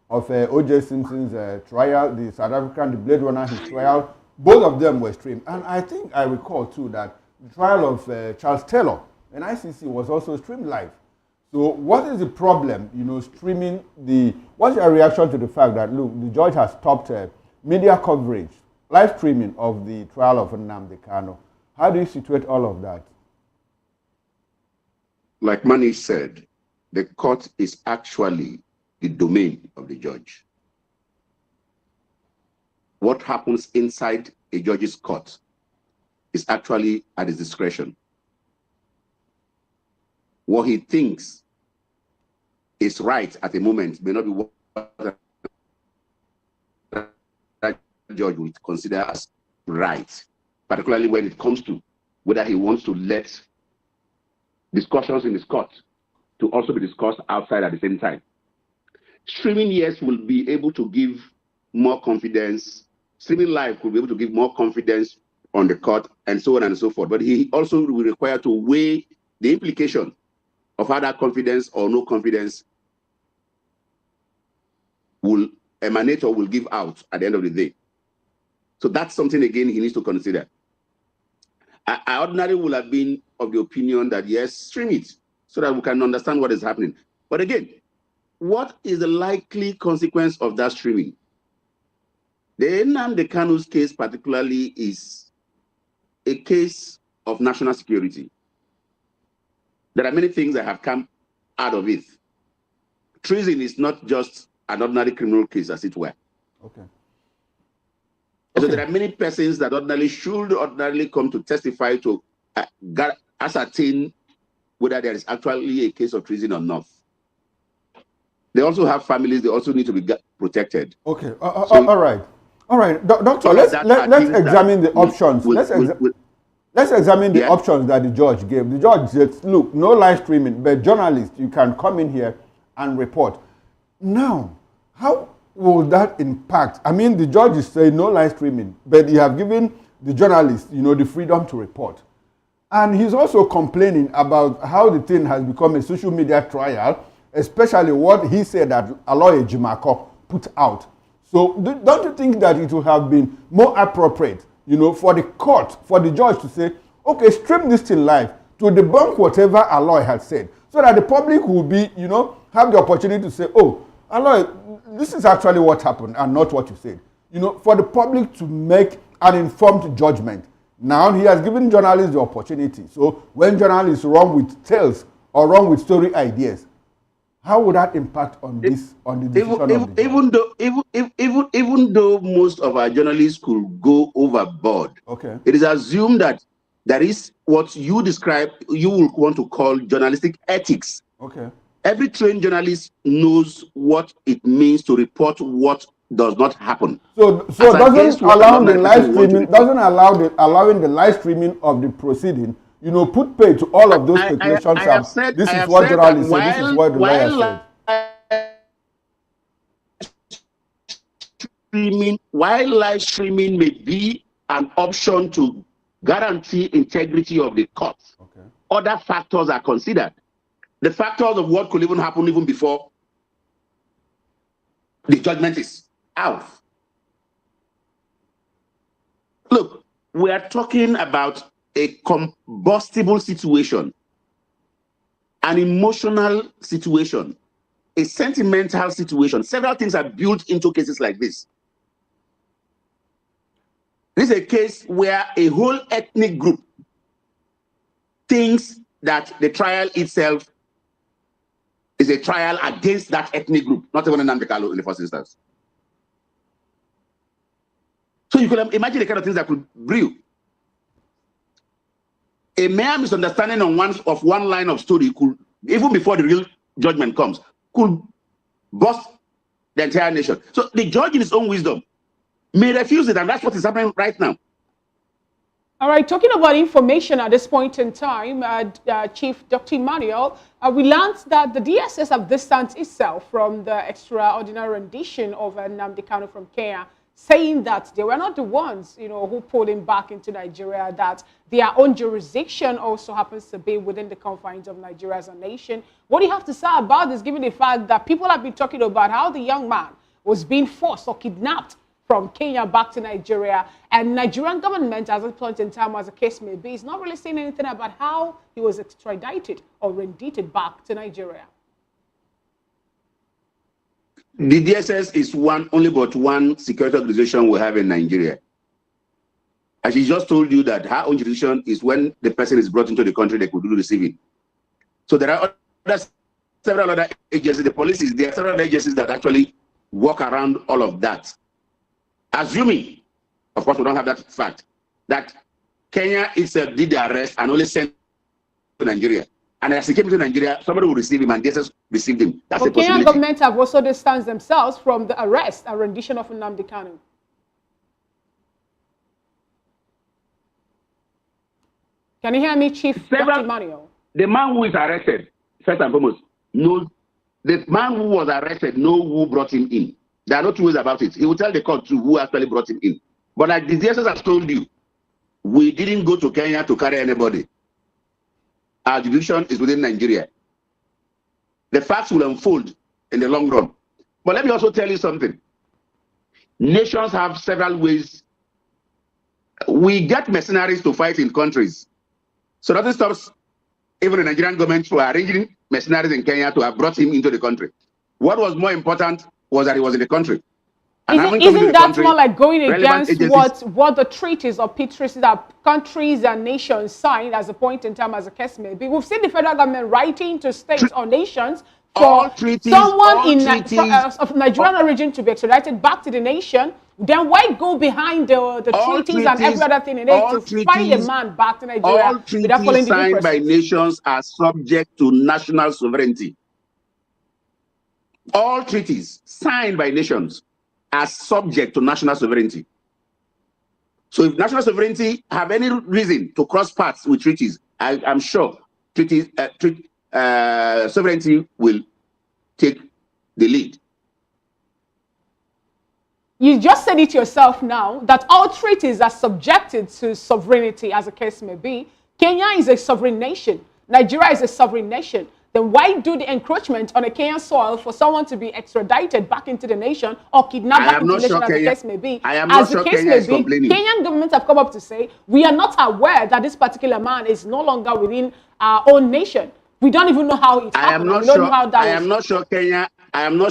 of O.J. Simpson's trial, the South African, the Blade Runner, his trial. Both of them were streamed. And I think I recall, too, that the trial of Charles Taylor in ICC was also streamed live. So what is the problem, streaming what's your reaction to the fact that, look, the judge has stopped media coverage, live streaming of the trial of Nnamdi Kanu? How do you situate all of that? Like Mani said, the court is actually the domain of the judge. What happens inside a judge's court is actually at his discretion. What he thinks is right at the moment may not be what that judge would consider as right, particularly when it comes to whether he wants to let discussions in his court to also be discussed outside at the same time. Streaming, yes, will be able to give more confidence. Streaming live could be able to give more confidence on the court and so on and so forth. But he also will require to weigh the implication of how that confidence or no confidence will emanate or will give out at the end of the day. So that's something, again, he needs to consider. I ordinarily would have been of the opinion that, yes, stream it so that we can understand what is happening. But again, what is the likely consequence of that streaming? The Nnamdi Kanu's case particularly is a case of national security. There are many things that have come out of it. Treason is not just an ordinary criminal case, as it were. Okay. So there are many persons that should ordinarily come to testify to ascertain whether there is actually a case of treason or not. They also have families. They also need to be protected. Okay. All right. All right, Doctor. Let's examine the options. Let's examine the options that the judge gave. The judge said, "Look, no live streaming, but journalists, you can come in here and report." Now, how will that impact? I mean, the judge is saying no live streaming, but you have given the journalists, the freedom to report. And he's also complaining about how the thing has become a social media trial, especially what he said that Aloy Ejimako put out. So don't you think that it would have been more appropriate, for the court, for the judge to say, okay, stream this thing live to debunk whatever Aloy had said, so that the public will be, have the opportunity to say, oh, Aloy, this is actually what happened and not what you said. For the public to make an informed judgment. Now he has given journalists the opportunity. So when journalists run with tales or run with story ideas, how would that impact on this, on the decision of the judge? Even though most of our journalists could go overboard, it is assumed that there is what you describe, you will want to call journalistic ethics. Every trained journalist knows what it means to report what does not happen. So doesn't allow the live streaming, allowing the live streaming of the proceeding, put pay to all of those speculations. This is what journalists say, this is what the lawyer said. While live streaming may be an option to guarantee integrity of the court, other factors are considered. The factors of what could even happen even before the judgment is out. Look, we are talking about a combustible situation, an emotional situation, a sentimental situation. Several things are built into cases like this. This is a case where a whole ethnic group thinks that the trial itself is a trial against that ethnic group, not even Nnamdi Kanu in the first instance. So you can imagine the kind of things that could brew. A mere misunderstanding on one line of story could, even before the real judgment comes, could bust the entire nation. So the judge in his own wisdom may refuse it, and that's what is happening right now. All right, talking about information at this point in time, Chief Dr. Emmanuel, we learned that the DSS have distanced itself from the extraordinary rendition of Nnamdi Kanu from Kenya, saying that they were not the ones, who pulled him back into Nigeria, that their own jurisdiction also happens to be within the confines of Nigeria as a nation. What do you have to say about this, given the fact that people have been talking about how the young man was being forced or kidnapped from Kenya back to Nigeria, and Nigerian government, as a point in time, as the case may be, is not really saying anything about how he was extradited or rendited back to Nigeria? The DSS is only but one security organization we have in Nigeria. And she just told you that her own jurisdiction is when the person is brought into the country, they could do receiving. So there are several other agencies, the police is there, several other agencies that actually work around all of that. Assuming, of course, we don't have that fact, that Kenya itself did the arrest and only sent to Nigeria. And as he came to Nigeria, somebody will receive him and DSS received him. That's a possibility. Kenyan government have also distanced themselves from the arrest and rendition of Nnamdi Kanu. Can you hear me, Chief Dr. Emmanuel? The man who is arrested, first and foremost, knows the man who was arrested knows who brought him in. There are no two ways about it. He will tell the court too who actually brought him in. But like the DSS has told you, we didn't go to Kenya to carry anybody. Our jurisdiction is within Nigeria. The facts will unfold in the long run. But let me also tell you something. Nations have several ways. We get mercenaries to fight in countries. So nothing stops even the Nigerian government from arranging mercenaries in Kenya to have brought him into the country. What was more important was that he was in the country. Isn't that more like going against what the treaties or peace treaties that countries and nations signed as a point in time, as a case may be? We've seen the federal government writing to states or nations for someone of Nigerian origin to be extradited back to the nation. Then why go behind the treaties and every other thing in it to find a man back to Nigeria? All treaties signed by nations are subject to national sovereignty. All treaties signed by nations are subject to national sovereignty. So if national sovereignty have any reason to cross paths with treaties, I'm sure sovereignty will take the lead. You just said it yourself now that all treaties are subjected to sovereignty, as the case may be. Kenya is a sovereign nation. Nigeria is a sovereign nation. Then why do the encroachment on a Kenyan soil for someone to be extradited back into the nation or kidnapped back into the nation, as the case may be? As the case may be, Kenyan government have come up to say, we are not aware that this particular man is no longer within our own nation. We don't even know how it happened. I am not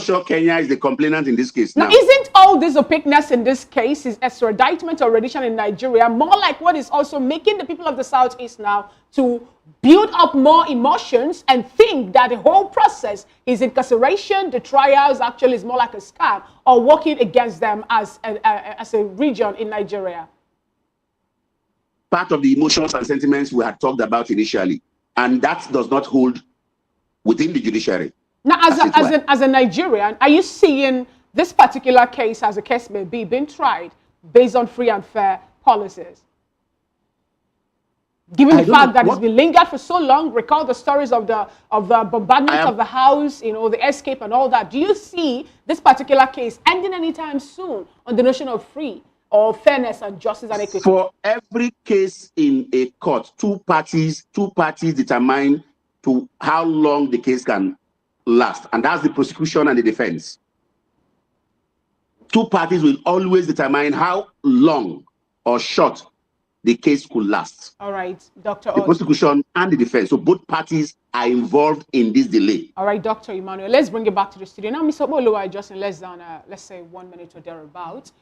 sure Kenya is the complainant in this case. Now, isn't all this opaqueness in this case, is extraditement or rendition in Nigeria, more like what is also making the people of the Southeast now to build up more emotions and think that the whole process, his incarceration, the trials actually is more like a scam or working against them as a region in Nigeria? Part of the emotions and sentiments we had talked about initially. And that does not hold within the judiciary. Now, as a Nigerian, are you seeing this particular case, as a case may be, being tried based on free and fair policies? Given the fact that it's been lingered for so long, recall the stories of the bombardment of the house, you know, the escape and all that. Do you see this particular case ending anytime soon on the notion of free or fairness and justice and equity? For every case in a court, two parties determine to how long the case can last, and that's the prosecution and the defense. Two parties will always determine how long or short the case could last. All right, Dr. The prosecution and the defense. So both parties are involved in this delay. All right, Dr. Emmanuel, let's bring it back to the studio. Now, Mr. Oluwa, just in less than, let's say, 1 minute or thereabouts,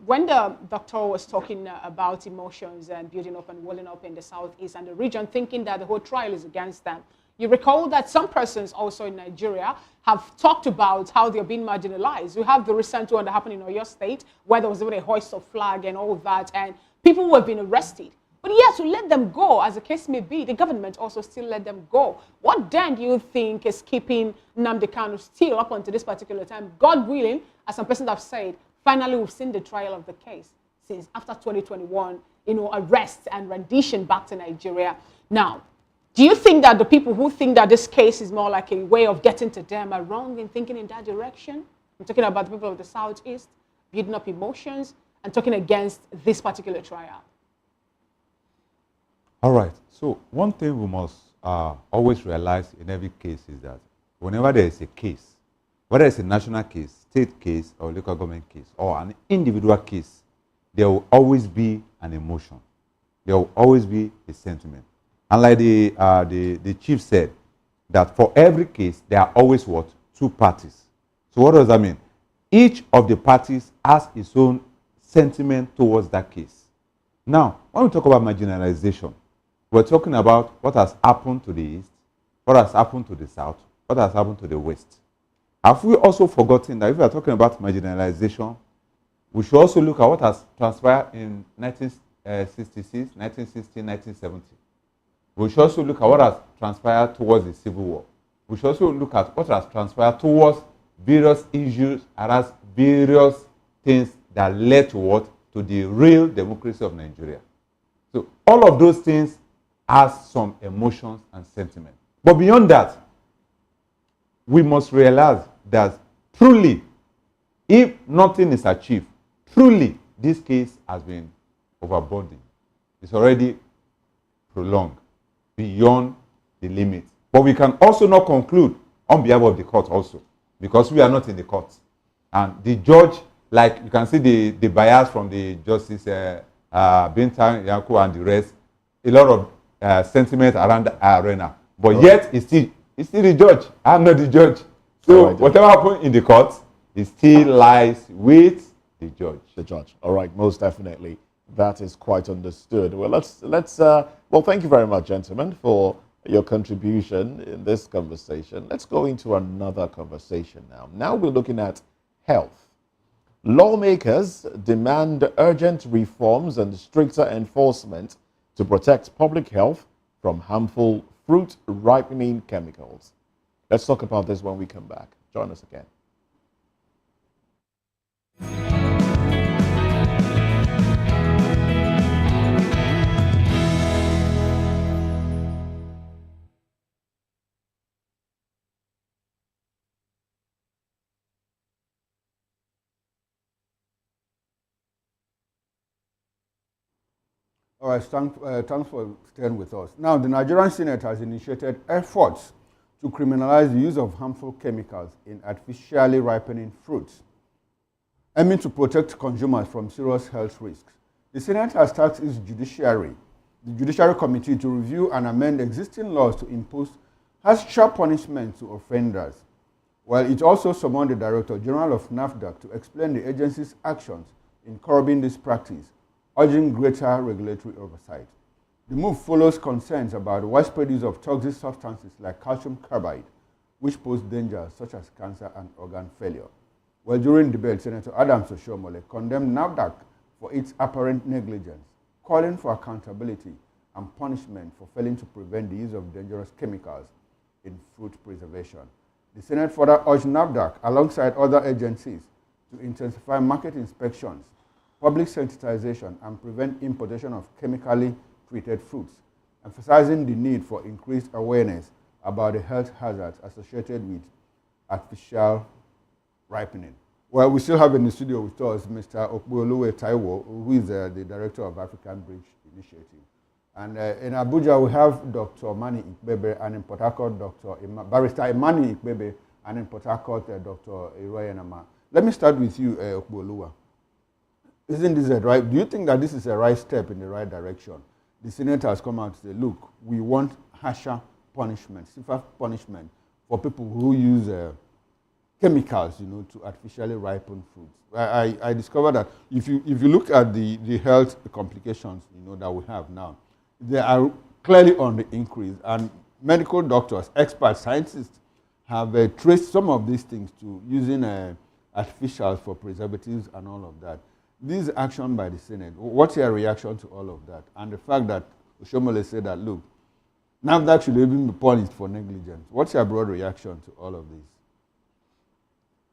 when the doctor was talking about emotions and building up and welling up in the Southeast and the region, thinking that the whole trial is against them, you recall that some persons also in Nigeria have talked about how they're being marginalized. We have the recent one that happened in Oyo State, where there was even a hoist of flag and all that, and people who have been arrested. But yes, to let them go, as the case may be, the government also still let them go. What then do you think is keeping Nnamdi Kanu still up until this particular time? God willing, as some persons have said, finally we've seen the trial of the case since after 2021, you know, arrest and rendition back to Nigeria. Now, do you think that the people who think that this case is more like a way of getting to them are wrong in thinking in that direction? I'm talking about the people of the Southeast, building up emotions, and talking against this particular trial. All right. So one thing we must always realize in every case is that whenever there is a case, whether it's a national case, state case, or local government case, or an individual case, there will always be an emotion. There will always be a sentiment. And like the chief said, that for every case, there are always what? Two parties. So what does that mean? Each of the parties has its own sentiment towards that case. Now, when we talk about marginalization, we're talking about what has happened to the East, what has happened to the South, what has happened to the West. Have we also forgotten that if we are talking about marginalization, we should also look at what has transpired in 1966, 1960, 1970. We should also look at what has transpired towards the Civil War. We should also look at what has transpired towards various issues and as various things that led to what? To the real democracy of Nigeria. So all of those things has some emotions and sentiment. But beyond that, we must realize that truly, if nothing is achieved, truly this case has been overburdened. It's already prolonged beyond the limit. But we can also not conclude on behalf of the court also, because we are not in the court. And the judge, like you can see the bias from the Justice Bintan, Yanko and the rest, a lot of sentiment around the arena. But yet, it's still the judge. I'm not the judge. So whatever happened in the court, it still lies with the judge. The judge. All right, most definitely. That is quite understood. Well, well, thank you very much, gentlemen, for your contribution in this conversation. Let's go into another conversation now. Now we're looking at health. Lawmakers demand urgent reforms and stricter enforcement to protect public health from harmful fruit ripening chemicals. Let's talk about this when we come back. Join us again. All right, thanks for staying with us. Now, the Nigerian Senate has initiated efforts to criminalize the use of harmful chemicals in artificially ripening fruits, aiming to protect consumers from serious health risks. The Senate has tasked its the Judiciary Committee, to review and amend existing laws to impose harsher punishment to offenders. While it also summoned the Director General of NAFDAC to explain the agency's actions in curbing this practice, urging greater regulatory oversight. The move follows concerns about the widespread use of toxic substances like calcium carbide, which pose dangers such as cancer and organ failure. Well, during debate, Senator Adams Oshomole condemned NAFDAC for its apparent negligence, calling for accountability and punishment for failing to prevent the use of dangerous chemicals in fruit preservation. The Senate further urged NAFDAC, alongside other agencies, to intensify market inspections, public sensitization, and prevent importation of chemically treated fruits, emphasizing the need for increased awareness about the health hazards associated with artificial ripening. Well, we still have in the studio with us Mr. Okboluwe Taiwo, who is the Director of African Bridge Initiative. And in Abuja, we have Dr. Mani Ikbebe, and in Port Harcourt, Barrister Imani Ikbebe, and in Port Harcourt, Dr. Iroyenama. Let me start with you, Okboluwa. Isn't this right? Do you think that this is a right step in the right direction? The Senate has come out to say, look, we want harsher punishment, stiffer punishment for people who use chemicals, to artificially ripen fruits. I discovered that if you look at the health complications, that we have now, they are clearly on the increase, and medical doctors, experts, scientists have traced some of these things to using artificials for preservatives and all of that. This action by the Senate, what's your reaction to all of that? And the fact that Oshomole said that, look, NAFDAC should even be punished for negligence. What's your broad reaction to all of this?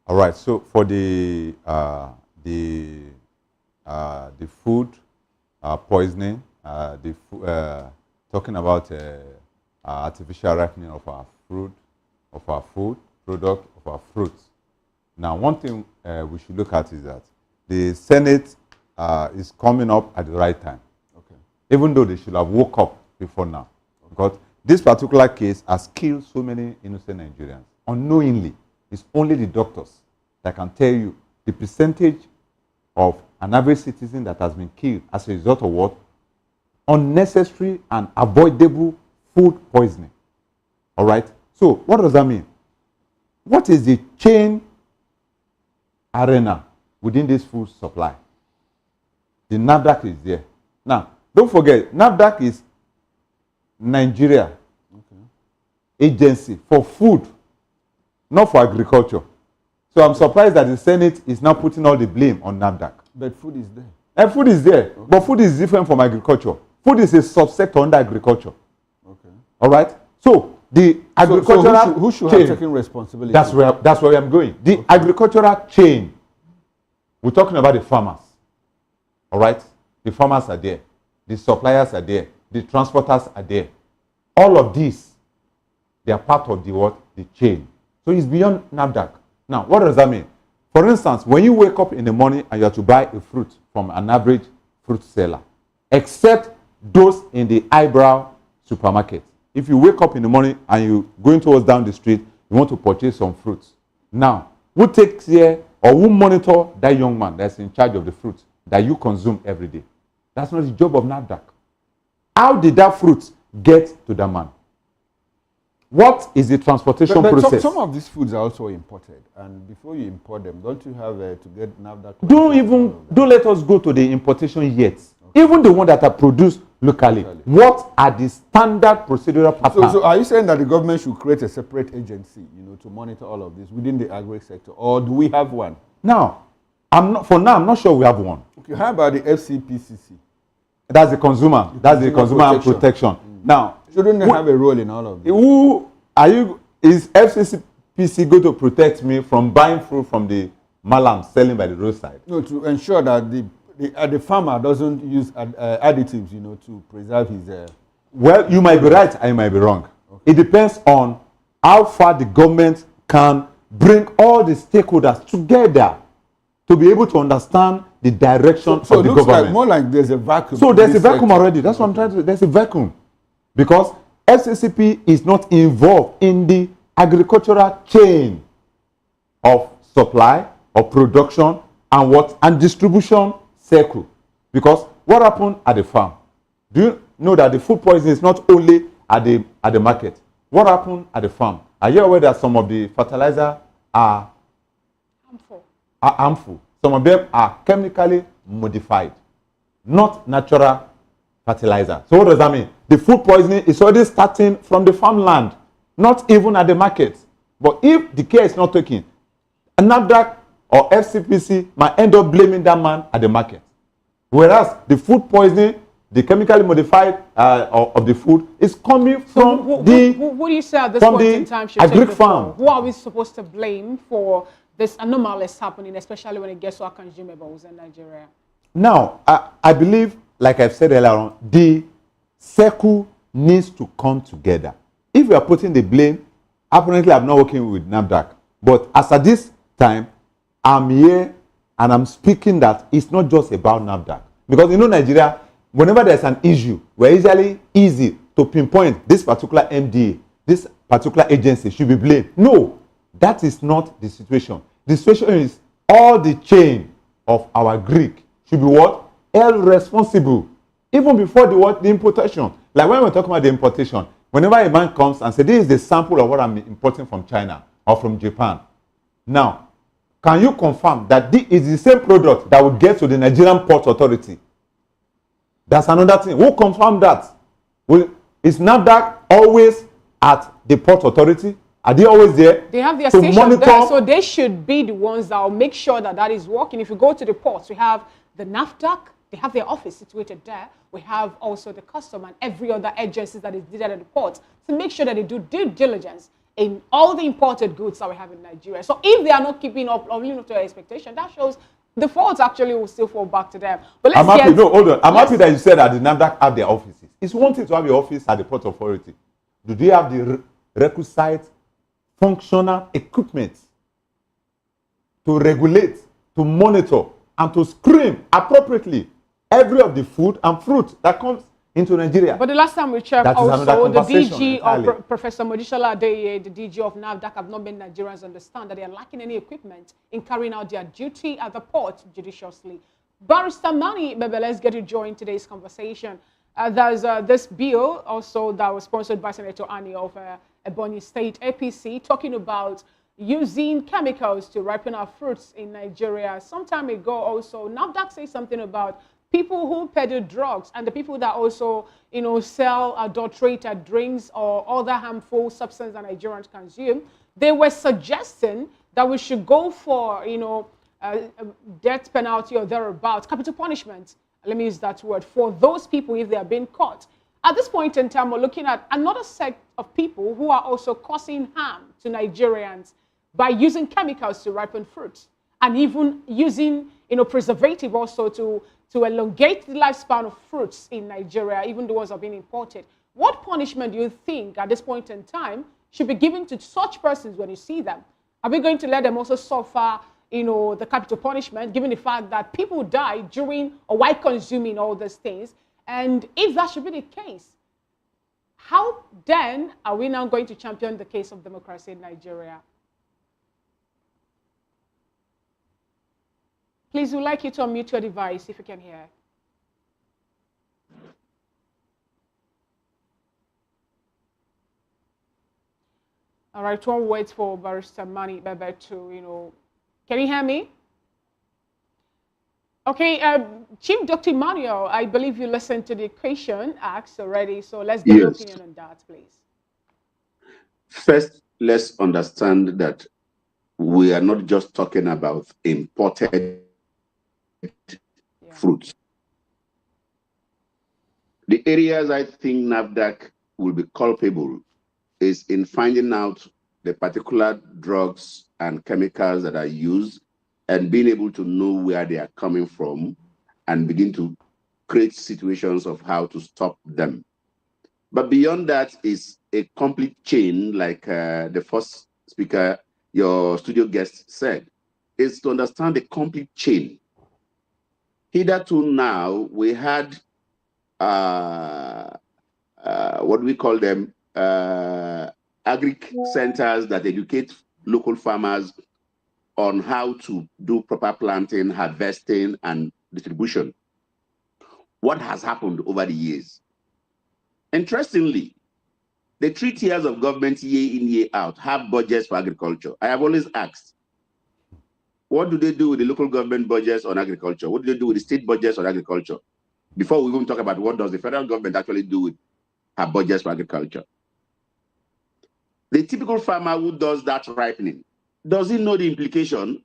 All right, so for the food poisoning, talking about artificial ripening of our fruit, of our food product, of our fruits. Now, one thing we should look at is that the Senate is coming up at the right time. Okay. Even though they should have woke up before now. Okay. Because this particular case has killed so many innocent Nigerians. Unknowingly, it's only the doctors that can tell you the percentage of an average citizen that has been killed as a result of what? Unnecessary and avoidable food poisoning. All right? So, what does that mean? What is the chain arena within this food supply? The NAFDAC is there. Now, don't forget, NAFDAC is Nigeria agency for food, not for agriculture. So I'm surprised that the Senate is now putting all the blame on NAFDAC. But food is there. And food is there, but food is different from agriculture. Food is a subsector under agriculture. Okay. All right? So the agricultural so who should chain, have taken responsibility? That's where I'm going. The agricultural chain, we're talking about the farmers. All right? The farmers are there. The suppliers are there. The transporters are there. All of these, they are part of the what? The chain. So it's beyond NAFDAC. Now, what does that mean? For instance, when you wake up in the morning and you have to buy a fruit from an average fruit seller, except those in the eyebrow supermarket. If you wake up in the morning and you're going towards down the street, you want to purchase some fruits. Now, who takes care or who monitor that young man that's in charge of the fruit that you consume every day? That's not the job of NAFDAC. How did that fruit get to that man? What is the transportation process? Some of these foods are also imported, and before you import them, don't you have to get NAFDAC? Don't let us go to the importation yet. Okay. Even the one that are produced locally. What are the standard procedural patterns? So are you saying that the government should create a separate agency, to monitor all of this within the agri sector, or do we have one? Now, I'm not sure we have one. Okay, how about the FCPCC? That's the consumer. That's the consumer protection. Now, shouldn't they have a role in all of this? Is FCPC going to protect me from buying fruit from the malam selling by the roadside? No, to ensure that the farmer doesn't use additives, to preserve his. Well, you might be right, I might be wrong. Okay. It depends on how far the government can bring all the stakeholders together to be able to understand the direction of the government. So it looks like more like there's a vacuum. So there's a vacuum already. That's what I'm trying to say. There's a vacuum. Because FCCP is not involved in the agricultural chain of supply, of production, and distribution circle. Because what happened at the farm? Do you know that the food poisoning is not only at the market? What happened at the farm? Are you aware that some of the fertilizer are harmful? Some of them are chemically modified, not natural fertilizer. So what does that mean? The food poisoning is already starting from the farmland, not even at the market. But if the care is not taken, NAFDAC or FCPC might end up blaming that man at the market. Whereas the food poisoning, the chemically modified of the food is coming from who do you say at this point in time should take the fall? Who are we supposed to blame for this anomalous happening, especially when it gets to our consumables in Nigeria? Now, I believe, like I've said earlier on, the circle needs to come together. If we are putting the blame, apparently I'm not working with NAFDAC, but as at this time, I'm here and I'm speaking that it's not just about NAFDAC. Because Nigeria, whenever there's an issue, we're usually easy to pinpoint this particular MDA, this particular agency should be blamed. No, that is not the situation. The situation is all the chain of our Greek should be what? Held responsible. Even before the importation. Like when we're talking about the importation, whenever a man comes and says, this is the sample of what I'm importing from China or from Japan. Now, can you confirm that this is the same product that will get to the Nigerian Port Authority? That's another thing. Who confirmed that? Is NAFDAC always at the Port Authority? Are they always there? They have their station there, so they should be the ones that will make sure that that is working. If you go to the ports, we have the NAFDAC, they have their office situated there. We have also the custom and every other agency that is needed at the ports to make sure that they do due diligence in all the imported goods that we have in Nigeria. So if they are not keeping up or living up to their expectation, that shows the fault actually will still fall back to them. But let's hold on. I'm happy that you said that the NAFDAC have their offices. It's one thing to have your office at the Port Authority. Do they have the requisite functional equipment to regulate, to monitor, and to screen appropriately every of the food and fruit that comes into Nigeria? But the last time we checked, also the DG of Professor Modishola Adeye, the DG of NAFDAC, have not made Nigerians understand that they are lacking any equipment in carrying out their duty at the port judiciously. Barrister Mani Bebe, let's get you joined today's conversation. There's this bill also that was sponsored by Senator Ani of Borno State, APC, talking about using chemicals to ripen our fruits in Nigeria. Some time ago also, NAFDAC said something about people who peddle drugs and the people that also, sell adulterated drinks or other harmful substances that Nigerians consume, they were suggesting that we should go for, death penalty or thereabouts, capital punishment, let me use that word, for those people if they are being caught. At this point in time, we're looking at another set of people who are also causing harm to Nigerians by using chemicals to ripen fruits and even using, preservative also to elongate the lifespan of fruits in Nigeria, even the ones that are being imported. What punishment do you think at this point in time should be given to such persons when you see them? Are we going to let them also suffer, the capital punishment, given the fact that people die during or while consuming all these things? And if that should be the case, how then are we now going to champion the case of democracy in Nigeria? Please, we'd like you to unmute your device if you can hear. All right, one wait for Barrister Mani Bebe to, can you hear me? Okay, Chief Dr. Emmanuel, I believe you listened to the question asked already, so let's get your opinion on that, please. First, let's understand that we are not just talking about imported fruits. The areas I think NAFDAC will be culpable is in finding out the particular drugs and chemicals that are used and being able to know where they are coming from and begin to create situations of how to stop them. But beyond that is a complete chain, like the first speaker, your studio guest said, is to understand the complete chain. Hitherto now, we had, what do we call them, agri centers that educate local farmers on how to do proper planting, harvesting, and distribution. What has happened over the years? Interestingly, the 3 tiers of government year in, year out have budgets for agriculture. I have always asked, what do they do with the local government budgets on agriculture? What do they do with the state budgets on agriculture? Before we even talk about what does the federal government actually do with her budgets for agriculture. The typical farmer who does that ripening, does he know the implication?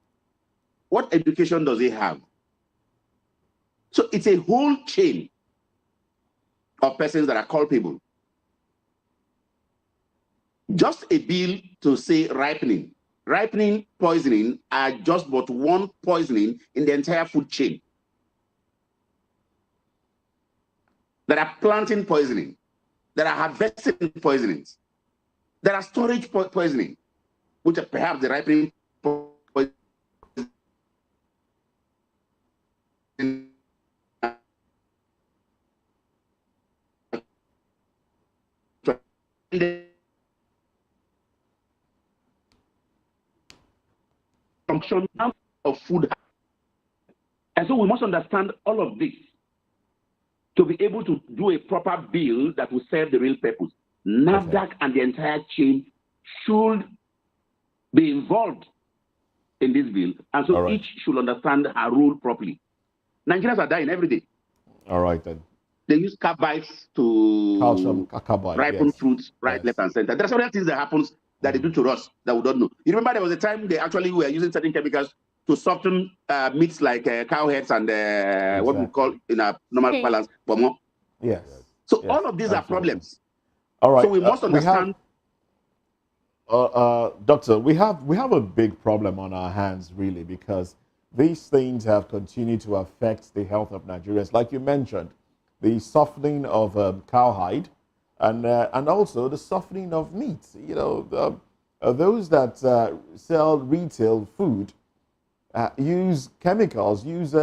What education does he have? So it's a whole chain of persons that are culpable. Just a bill to say ripening. Ripening, poisoning are just but one poisoning in the entire food chain. There are planting poisoning. There are harvesting poisonings. There are storage poisoning, which are perhaps the ripening poisoning. Function of food. And so we must understand all of this to be able to do a proper bill that will serve the real purpose. NAFDAC and the entire chain should be involved in this bill. And so each should understand her role properly. Nigerians are dying every day. All right, then. They use carbides to carbide, ripen fruits right, left, and center. There are several things that happens that they do to us that we don't know. You remember there was a time they actually were using certain chemicals to soften meats like cow heads and what we call in a normal balance, bomo. Yes. So all of these are problems. All right. So we must understand. Doctor, we have a big problem on our hands, really, because these things have continued to affect the health of Nigerians. Like you mentioned, the softening of cowhide and also the softening of meat. You know, those that sell retail food use chemicals, use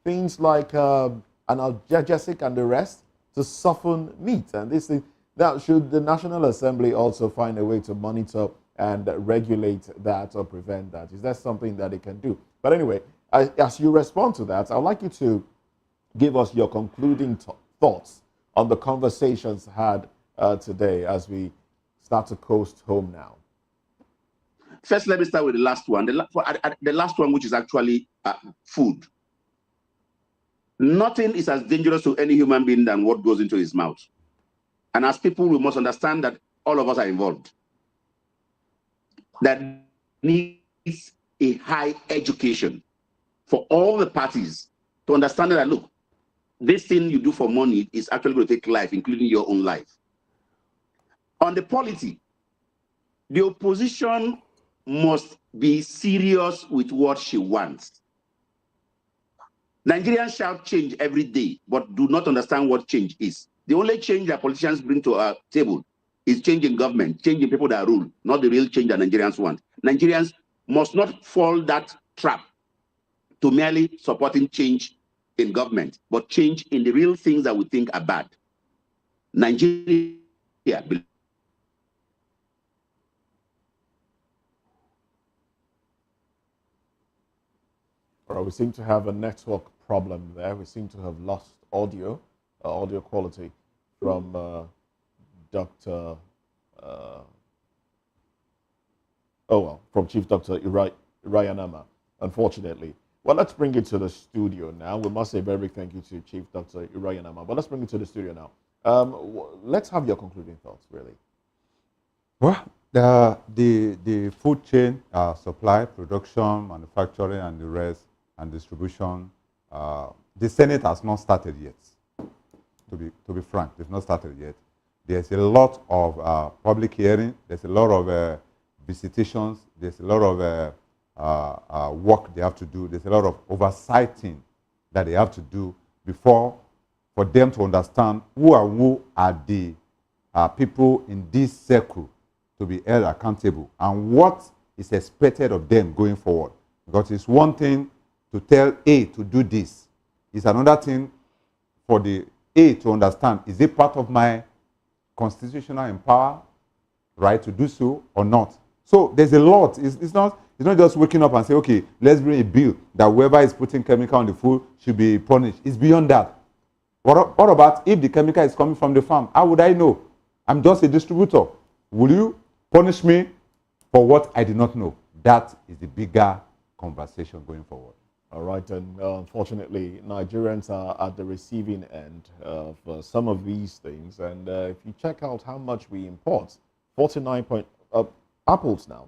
things like analgesic and the rest to soften meat. And this is, now, should the National Assembly also find a way to monitor and regulate that or prevent that? Is that something that it can do? But anyway, as you respond to that, I'd like you to give us your concluding thoughts on the conversations had today as we start to coast home now. First, let me start with the last one. The last one, which is actually food. Nothing is as dangerous to any human being than what goes into his mouth. And as people, we must understand that all of us are involved. That needs a high education for all the parties to understand that, look, this thing you do for money is actually going to take life, including your own life. On the polity, the opposition must be serious with what she wants. Nigerians shout change every day, but do not understand what change is. The only change that politicians bring to our table is changing government, changing people that rule, not the real change that Nigerians want. Nigerians must not fall that trap to merely supporting change in government, but change in the real things that we think are bad. Nigeria. All right, we seem to have a network problem there. We seem to have lost audio quality from Dr. From Chief Dr. Irayanama, unfortunately. Well, let's bring it to the studio now. We must say a very big thank you to Chief Dr. Irayanama, but let's bring it to the studio now. Let's have your concluding thoughts, really. Well, the food chain, supply, production, manufacturing, and the rest, and distribution, the Senate has not started yet. To be frank, they've not started yet. There's a lot of public hearing. There's a lot of visitations. There's a lot of work they have to do. There's a lot of oversighting that they have to do for them to understand who are the people in this circle to be held accountable and what is expected of them going forward. Because it's one thing to tell A to do this. It's another thing for the A to understand, is it part of my constitutional empower right to do so or not? So there's a lot. It's not just waking up and say, okay, let's bring a bill that whoever is putting chemical on the food should be punished. It's beyond that. What about if the chemical is coming from the farm? How would I know? I'm just a distributor. Will you punish me for what I did not know? That is the bigger conversation going forward. All right, and unfortunately, Nigerians are at the receiving end of some of these things. And if you check out how much we import, apples now,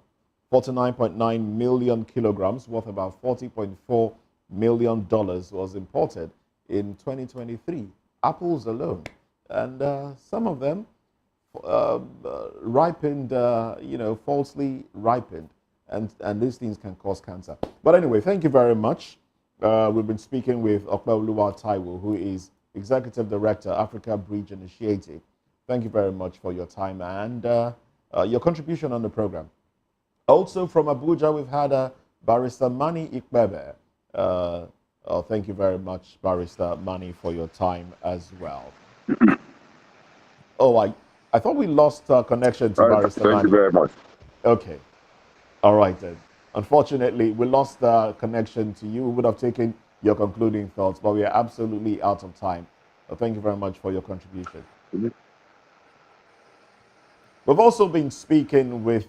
49.9 million kilograms, worth about $40.4 million was imported in 2023. Apples alone. And some of them ripened, falsely ripened. And these things can cause cancer. But anyway, thank you very much. We've been speaking with Okpebuluwa Taiwo, who is Executive Director, Africa Bridge Initiative. Thank you very much for your time and your contribution on the program. Also from Abuja, we've had Barrister Mani Ikbebe. Thank you very much, Barrister Mani, for your time as well. I thought we lost connection to Barrister Mani. Thank you very much. Okay. All right, then. Unfortunately, we lost the connection to you. We would have taken your concluding thoughts, but we are absolutely out of time. Thank you very much for your contribution. Mm-hmm. We've also been speaking with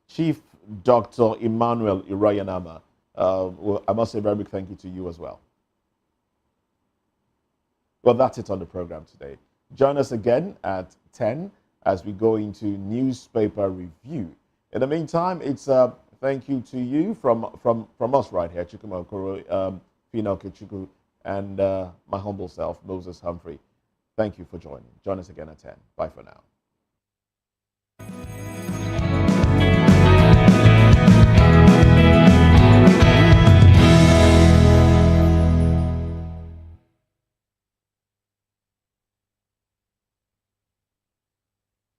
Chief Dr. Emmanuel Irayanama. I must say a very big thank you to you as well. Well, that's it on the program today. Join us again at 10 as we go into newspaper review. In the meantime, it's a thank you to you from us right here, Chukuma Okoro, Fina Okechukwu, and my humble self, Moses Humphrey. Thank you for joining. Join us again at 10. Bye for now.